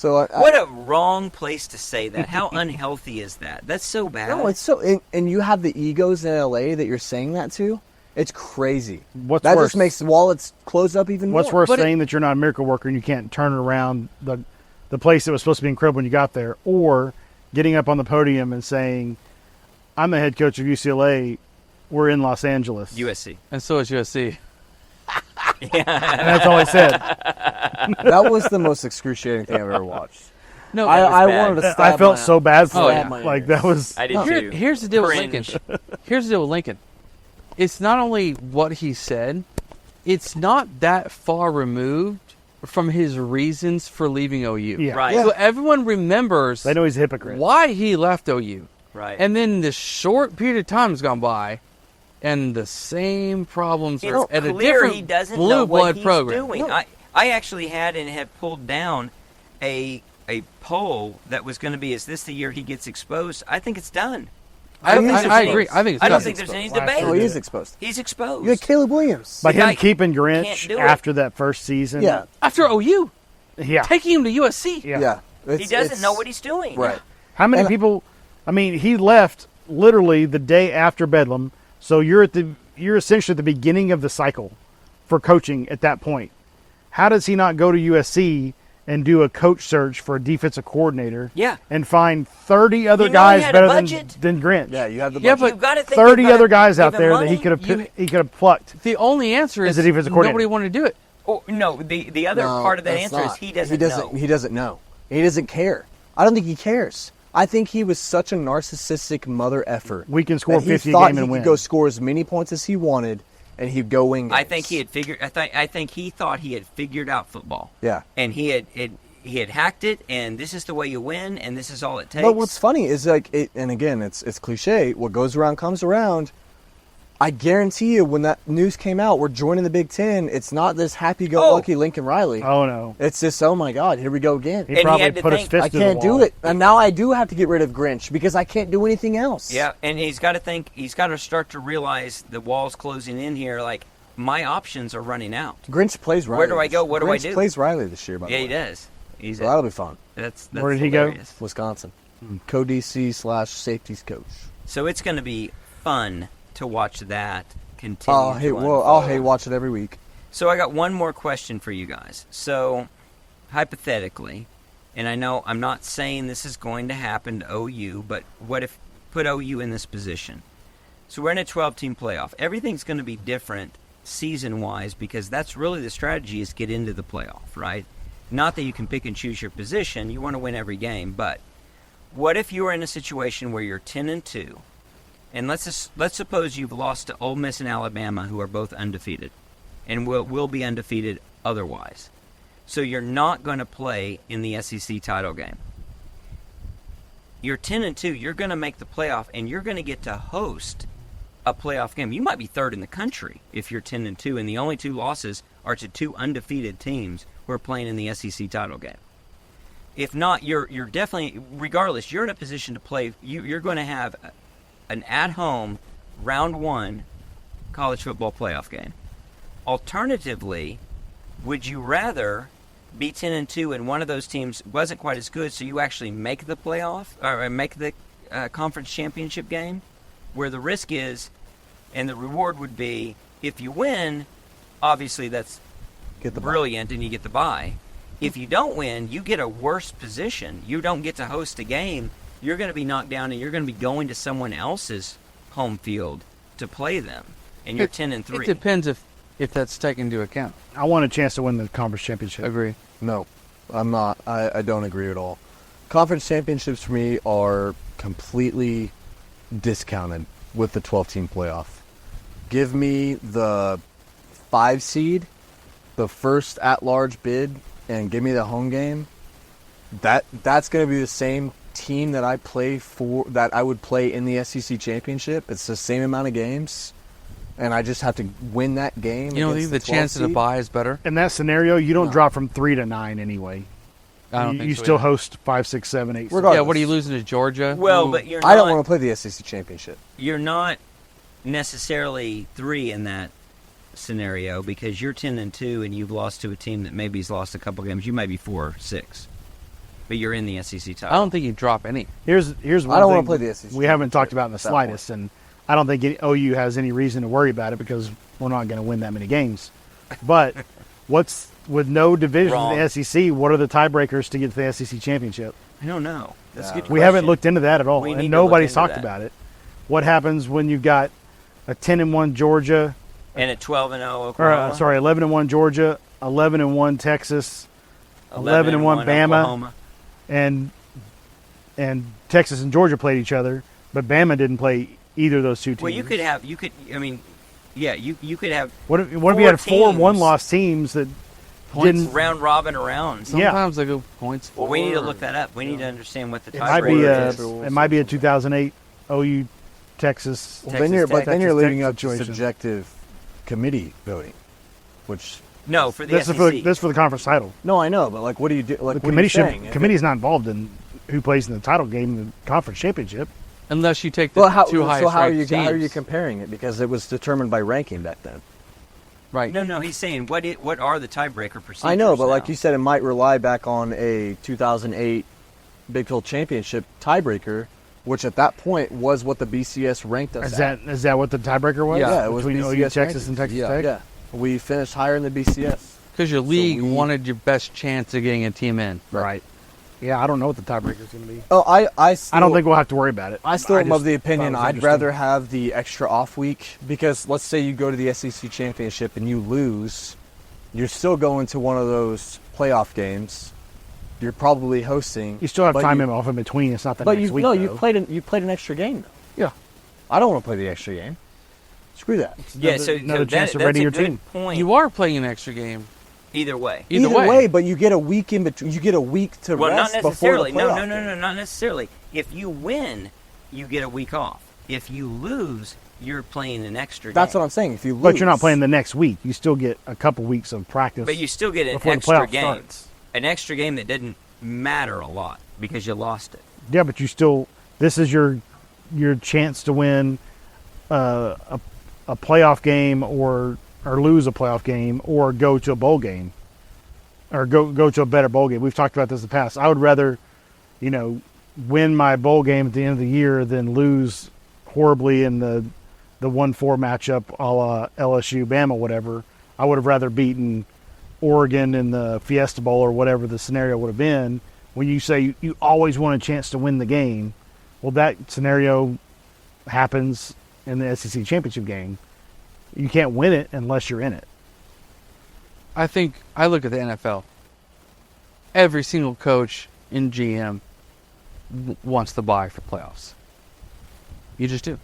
So What a wrong place to say that. How unhealthy is that? That's so bad. no, it's so, and you have the egos in LA that you're saying that to. It's crazy. What's that worse? just makes the wallets close up even What's more. worse, saying that you're not a miracle worker and you can't turn around the place that was supposed to be incredible when you got there, or getting up on the podium and saying, "I'm the head coach of UCLA. We're in Los Angeles." USC. And so is USC. And that's all I said. That was the most excruciating thing I've ever watched. No, I bad. wanted to. I felt so bad for Oh, him. yeah. Like that was. I did too. Here's the deal with Cringe. Lincoln. Here's the deal with Lincoln. It's not only what he said, it's not that far removed from his reasons for leaving OU. Yeah. Right. Yeah. So everyone remembers They know he's a hypocrite. why he left OU. Right. And then this short period of time has gone by, and the same problems It's are at a clear different he doesn't blue know what blood he's program. doing. No. I actually had and have pulled down a poll that was going to be, is this the year he gets exposed? I think it's done. I don't think there's I any- agree. I think it's I don't done. think there's any Exposed. debate. Oh, he is exposed. He's exposed. You got Caleb Williams. By The him guy keeping can't Grinch do it. after that first season. Yeah, After OU, Yeah. taking him to USC. Yeah. yeah. He doesn't know what he's doing. Right. How many And- people? I mean, he left literally the day after Bedlam. So you're essentially at the beginning of the cycle for coaching at that point. How does he not go to USC and do a coach search for a defensive coordinator? Yeah. And find 30 other You know he guys had a better budget. than Grinch. Yeah, you have the. Yeah, budget. You've got to think 30 you've gotta other guys out give him there that money. he could have plucked. The only answer As is a defensive coordinator. nobody wanted to do it. Oh, no, the other No, part of that that's answer is not. he doesn't know. He doesn't know. He doesn't care. I don't think he cares. I think he was such a narcissistic mother effer. We can score that he 50 a thought game and he win. could go score as many points as he wanted, and he'd go wing. I games. think he had figured. I think he thought he had figured out football. Yeah. And he had hacked it, and this is the way you win, and this is all it takes. But what's funny is and again, it's cliche. What goes around comes around. I guarantee you, when that news came out, we're joining the Big Ten. It's not this happy-go-lucky Lincoln Riley. Oh, no. It's just, oh my God, here we go again. He he probably had to put his think, fist I to the can't do wall. it, and now I do have to get rid of Grinch because I can't do anything else. Yeah, and he's got to think. He's got to start to realize the wall's closing in here. Like, my options are running out. Grinch plays Riley. Where do I go? What do I Grinch do? plays Riley this year, by the Yeah, way. he does. He's So that'll be fun. that's Where did he go? hilarious. Wisconsin. Co-DC / safeties coach. So it's going to be fun to watch that continue. I'll hate watch it every week. So I got one more question for you guys. So, hypothetically, and I know I'm not saying this is going to happen to OU, but what if put OU in this position? So we're in a 12-team playoff. Everything's going to be different season-wise because that's really the strategy is get into the playoff, right? Not that you can pick and choose your position. You want to win every game, but what if you were in a situation where you're 10-2, and let's suppose you've lost to Ole Miss and Alabama, who are both undefeated, and will be undefeated otherwise. So you're not going to play in the SEC title game. You're 10-2. You're going to make the playoff, and you're going to get to host a playoff game. You might be third in the country if you're 10-2, and the only two losses are to two undefeated teams who are playing in the SEC title game. If not, you're definitely, regardless, you're in a position to play. You're going to have an at-home round one college football playoff game. Alternatively, would you rather be 10-2 and one of those teams wasn't quite as good, so you actually make the playoff or make the conference championship game, where the risk is and the reward would be if you win, obviously that's Get the bye. brilliant and you get the bye. If you don't win, you get a worse position. You don't get to host a game. You're going to be knocked down, and you're going to be going to someone else's home field to play them, and you're 10-3. It depends if that's taken into account. I want a chance to win the conference championship. Agree. No, I'm not. I don't agree at all. Conference championships for me are completely discounted with the 12-team playoff. Give me the 5 seed, the first at-large bid, and give me the home game. That's going to be the same team that I would play in the SEC championship. It's the same amount of games, and I just have to win that game. You don't think against the chance of a seed. bye is better? In that scenario, you don't No. drop from 3 to 9 anyway. I don't you think you so still either. host 5, 6, 7, 8. Regardless. Yeah, what are you losing to Georgia? well, Ooh. but you're I don't not- want to play the SEC championship. You're not necessarily 3 in that scenario because you're 10-2 and you've lost to a team that maybe's lost a couple games. You might be 4 or 6. but you're in the SEC I title. don't think you drop any. Here's one I don't thing wanna play the SEC we haven't talked about in the at that slightest, and I don't think OU has any reason to worry about it because we're not going to win that many games. But with no division Wrong. in the SEC, what are the tiebreakers to get to the SEC championship? I don't know. That's a good We question. haven't looked into that at all, We need and to look nobody's into talked that. about it. What happens when you've got a 10-1 Georgia, And at 12-0 or Oklahoma. 11-1 Georgia, 11-1 Texas, 11-1 Bama, Oklahoma. and Texas and Georgia played each other, but Bama didn't play either of those two teams. Well, you could have. You could have What if you had four teams. one-loss teams that Points didn't? round robin around. Yeah. Sometimes they go points. Well, we need to forward. look that up. We need to understand what the It might be tiebreaker is. it might be a 2008 OU Texas. Well, then you're Texas leading Tech up to situation. subjective committee voting, which No, for the This SEC. is for the conference title. no, I know, but like, what do you do? Like, The what are you saying? committee's not involved in who plays in the title game in the conference championship. Unless you take the Well, two highest so how are you ranked teams. how are you comparing it? Because it was determined by ranking back then. Right. No, he's saying what are the tiebreaker procedures? I know, but now? like you said, it might rely back on a 2008 Big 12 championship tiebreaker, which at that point was what the BCS ranked us at. Is that what the tiebreaker was? Yeah, it was between BCS OU Texas rankings. and Texas yeah, Tech. Yeah, we finished higher in the BCS. Because your league we- wanted your best chance of getting a team in. Right. Yeah, I don't know what the tiebreaker is going to be. Oh, I still, I don't think we'll have to worry about it. I still am just of the opinion thought it was I'd rather have the extra off week because let's say you go to the SEC championship and you lose, you're still going to one of those playoff games. You're probably hosting. You still have but time you- off in between. It's not the But next you week. no, though. you played an extra game though. Yeah. I don't want to play the extra game. Screw that. yeah, another- so another that, chance to that's ready a your good team. point. You are playing an extra game. Either way. Either way. but you get a week in between. You get a week to Well, rest not before necessarily. the No, playoff game. not necessarily. If you win, you get a week off. If you lose, you're playing an extra That's game. what I'm saying. If you lose, But you're not playing the next week. You still get a couple weeks of practice. But you still get an before the extra playoff game. starts. An extra game that didn't matter a lot because you lost it. Yeah, but you still. This is your chance to win a playoff game or lose a playoff game or go to a bowl game or go to a better bowl game. We've talked about this in the past. I would rather, win my bowl game at the end of the year than lose horribly in the 1-4 matchup a la LSU, Bama, whatever. I would have rather beaten Oregon in the Fiesta Bowl or whatever the scenario would have been. When you say you always want a chance to win the game, well, that scenario happens in the SEC championship game. You can't win it unless you're in it. I think I look at the NFL. Every single coach in GM wants to buy for playoffs. You just do.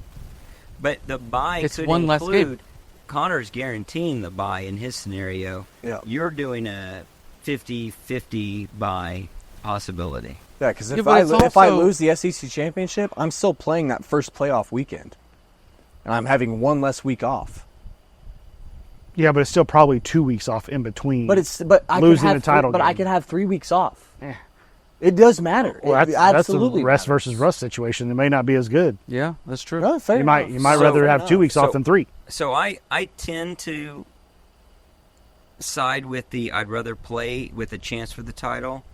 But the buy It's could one less include game. Connor's guaranteeing the buy in his scenario. Yeah. You're doing a 50-50 buy possibility. Yeah, because Yeah, if but it's if I also- lose the SEC championship, I'm still playing that first playoff weekend, and I'm having one less week off. Yeah, but it's still probably 2 weeks off in between. But I Losing could have the title But I game. could have 3 weeks off. Eh. It does matter. Well, It that's absolutely a rest matters. versus rust situation. It may not be as good. Yeah, that's true. No, fair You might enough. rather So- have 2 weeks off So- than 3. So I tend to side with I'd rather play with a chance for the title,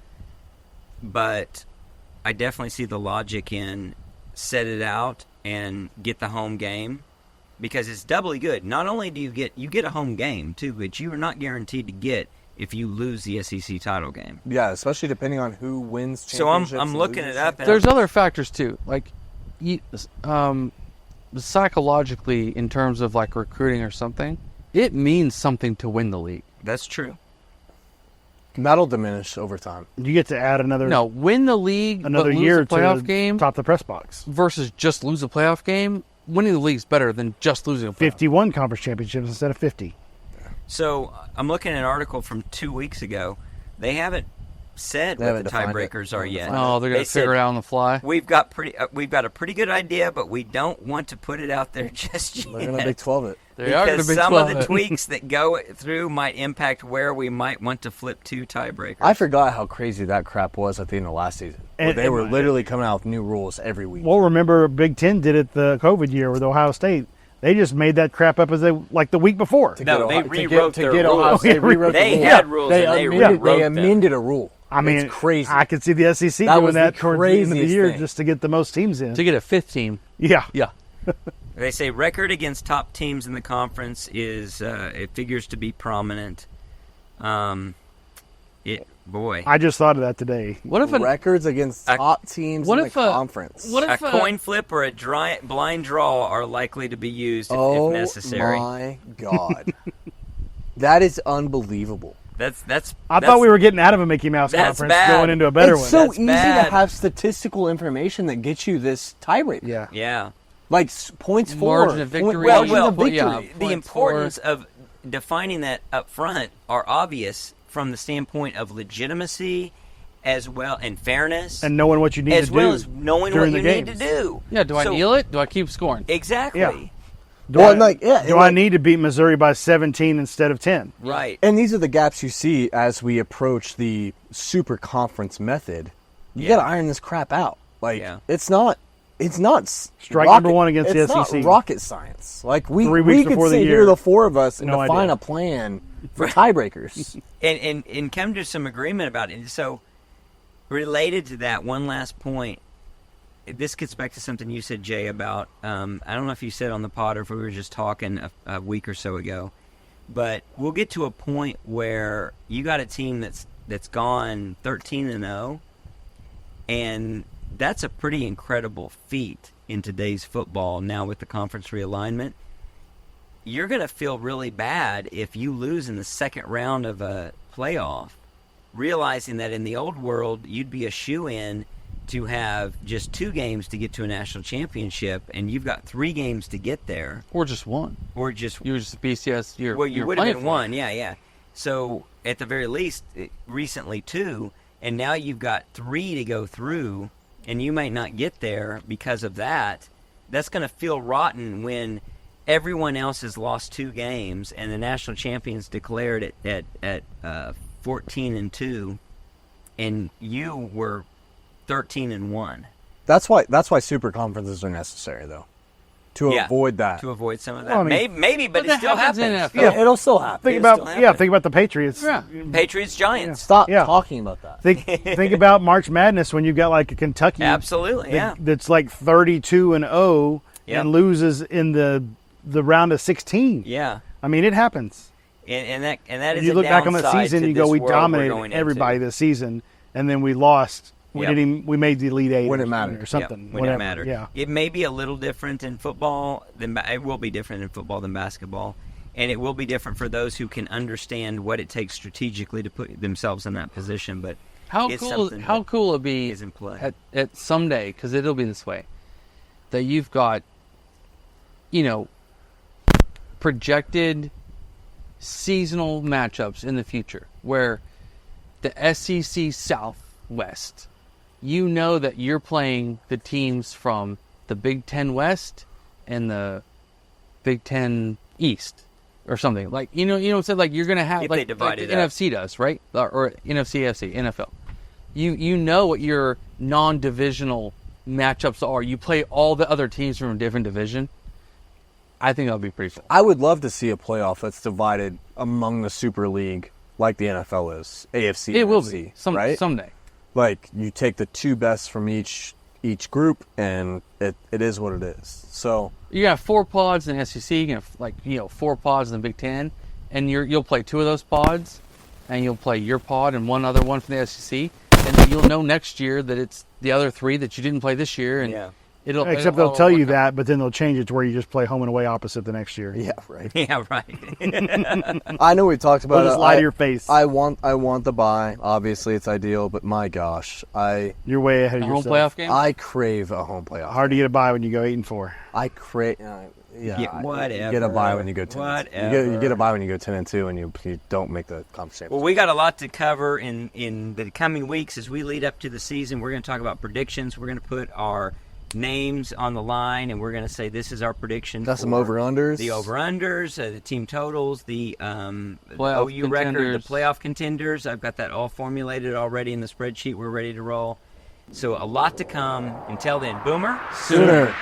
but I definitely see the logic in set it out and get the home game because it's doubly good. Not only do you get a home game too, but you are not guaranteed to get if you lose the SEC title game. Yeah, especially depending on who wins. So I'm championships and looking loses it up. And There's other factors too, like psychologically, in terms of like recruiting or something. It means something to win the league. that's true. That'll diminish over time. You get to add another Win the league, another but lose year a playoff to game top the press box. versus just lose a playoff game. Winning the league is better than just losing a playoff. 51 conference championships instead of 50. So I'm looking at an article from 2 weeks ago. They haven't said They what haven't the defined it. tiebreakers are yet. Oh, they're gonna They figure said, it out on the fly. We've got a pretty good idea, but we don't want to put it out there just yet. They're going to Big 12 it. They are gonna because Big some of 12 the it. tweaks that go through might impact where we might want to flip two tiebreakers. I forgot how crazy that crap was at the end of last season. Where And- they were and- literally coming out with new rules every week. Well, remember Big Ten did it the COVID year with Ohio State. They just made that crap up the week before. No, they to rewrote to their get Ohio rules. State rewrote They the rule. had rules and they rewrote they them. amended a rule. I mean, It's crazy. I could see the SEC That doing was that the towards the end of the craziest year thing. just to get the most teams in. To get a 5th team. Yeah. Yeah. They say record against top teams in the conference is it figures to be prominent. Boy, I just thought of that today. What if Records against top teams in the conference. What a if coin flip or a blind draw are likely to be used if necessary. Oh my God, that is unbelievable. I thought we were getting out of a Mickey Mouse That's conference bad. going into a better It's one. so That's easy bad. to have statistical information that gets you this tiebreaker. Yeah. Yeah. Like points for Margin of victory. Well, margin of victory. yeah. the Points importance of defining that up front are obvious from the standpoint of legitimacy as well and fairness, And knowing what you need as to well do as knowing what during you the need to games. do. Yeah, do I So- kneel it? Do I keep scoring? Exactly. Yeah. Do Well, I, like, yeah, do I need to beat Missouri by 17 instead of 10? Right. And these are the gaps you see as we approach the super conference method. You got to iron this crap out. Like Yeah. it's not Strike number one against the it's SEC. not rocket science. Like 3 weeks we could before the sit year. here, the four of us, and No define idea. a plan for tiebreakers. and come to some agreement about it. So, related to that, one last point. This gets back to something you said, Jay, about I don't know if you said on the pod or if we were just talking a week or so ago, but we'll get to a point where you got a team that's gone 13-0, and that's a pretty incredible feat in today's football now with the conference realignment. You're going to feel really bad if you lose in the second round of a playoff, realizing that in the old world, you'd be a shoo-in to have just 2 games to get to a national championship, and you've got 3 games to get there. Or just one. Or just... You were just a BCS. you would have been 1, yeah. So, at the very least, recently 2, and now you've got 3 to go through, and you might not get there because of that. That's going to feel rotten when everyone else has lost 2 games, and the national champions declared at 14-2, and you were 13-1. That's why super conferences are necessary, though, to avoid that. To avoid some of that. Well, I mean- maybe, but it that still happens happens. in NFL. Yeah, it'll still happen. Think It'll about still happen. think about the Patriots. Yeah. Patriots, Giants. Stop Yeah. talking about that. Think about March Madness when you've got like a Kentucky Absolutely, yeah. that's like 32-0 Yep. and loses in the round of 16. Yeah. I mean, it happens. And that is You a look back on the downside season, to you go, this we world we're dominated going everybody into. this season, and then we lost. We Yep. didn't even, we made the Elite Eight When or it mattered. or something. Yep, when whatever. it mattered. Yeah. It may be a little different in football it will be different in football than basketball, and it will be different for those who can understand what it takes strategically to put themselves in that position. But How it's cool? something How that cool it'd be is in play. at someday, because it'll be this way, that you've got, projected seasonal matchups in the future where the SEC Southwest, that you're playing the teams from the Big Ten West and the Big Ten East or something. Like, what I'm saying? Like, you're going to have, If like, they divide the it up. NFC does, right? Or NFC, AFC, NFL. You know what your non-divisional matchups are. You play all the other teams from a different division. I think that'll be pretty cool. I would love to see a playoff that's divided among the Super League like the NFL is. AFC, It will NFC, be right? someday. Like, you take the 2 best from each group, and it is what it is. So You have 4 pods in the SEC. You have 4 pods in the Big Ten, and you'll play 2 of those pods, and you'll play your pod and one other one from the SEC, and then you'll know next year that it's the other 3 that you didn't play this year, and Yeah. Except they'll tell you that, but then they'll change it to where you just play home and away opposite the next year. yeah, right. Yeah, right. I know we talked about They'll just it. lie to your face. I want the bye. Obviously, it's ideal, but my gosh, You're way ahead a of home yourself. playoff game. I crave a home playoff. Hard to get a bye when you go 8-4. I crave. Yeah, whatever. You get a bye when you go 10. You get a bye when you go 10-2, and you don't make the conference championship. Well, we got a lot to cover in the coming weeks as we lead up to the season. We're going to talk about predictions. We're going to put our names on the line, and we're going to say this is our prediction. Got some for over-unders. The over-unders, the team totals, the Playoff OU record, contenders. the playoff contenders. I've got that all formulated already in the spreadsheet. We're ready to roll. So a lot to come. Until then, Boomer. Sooner.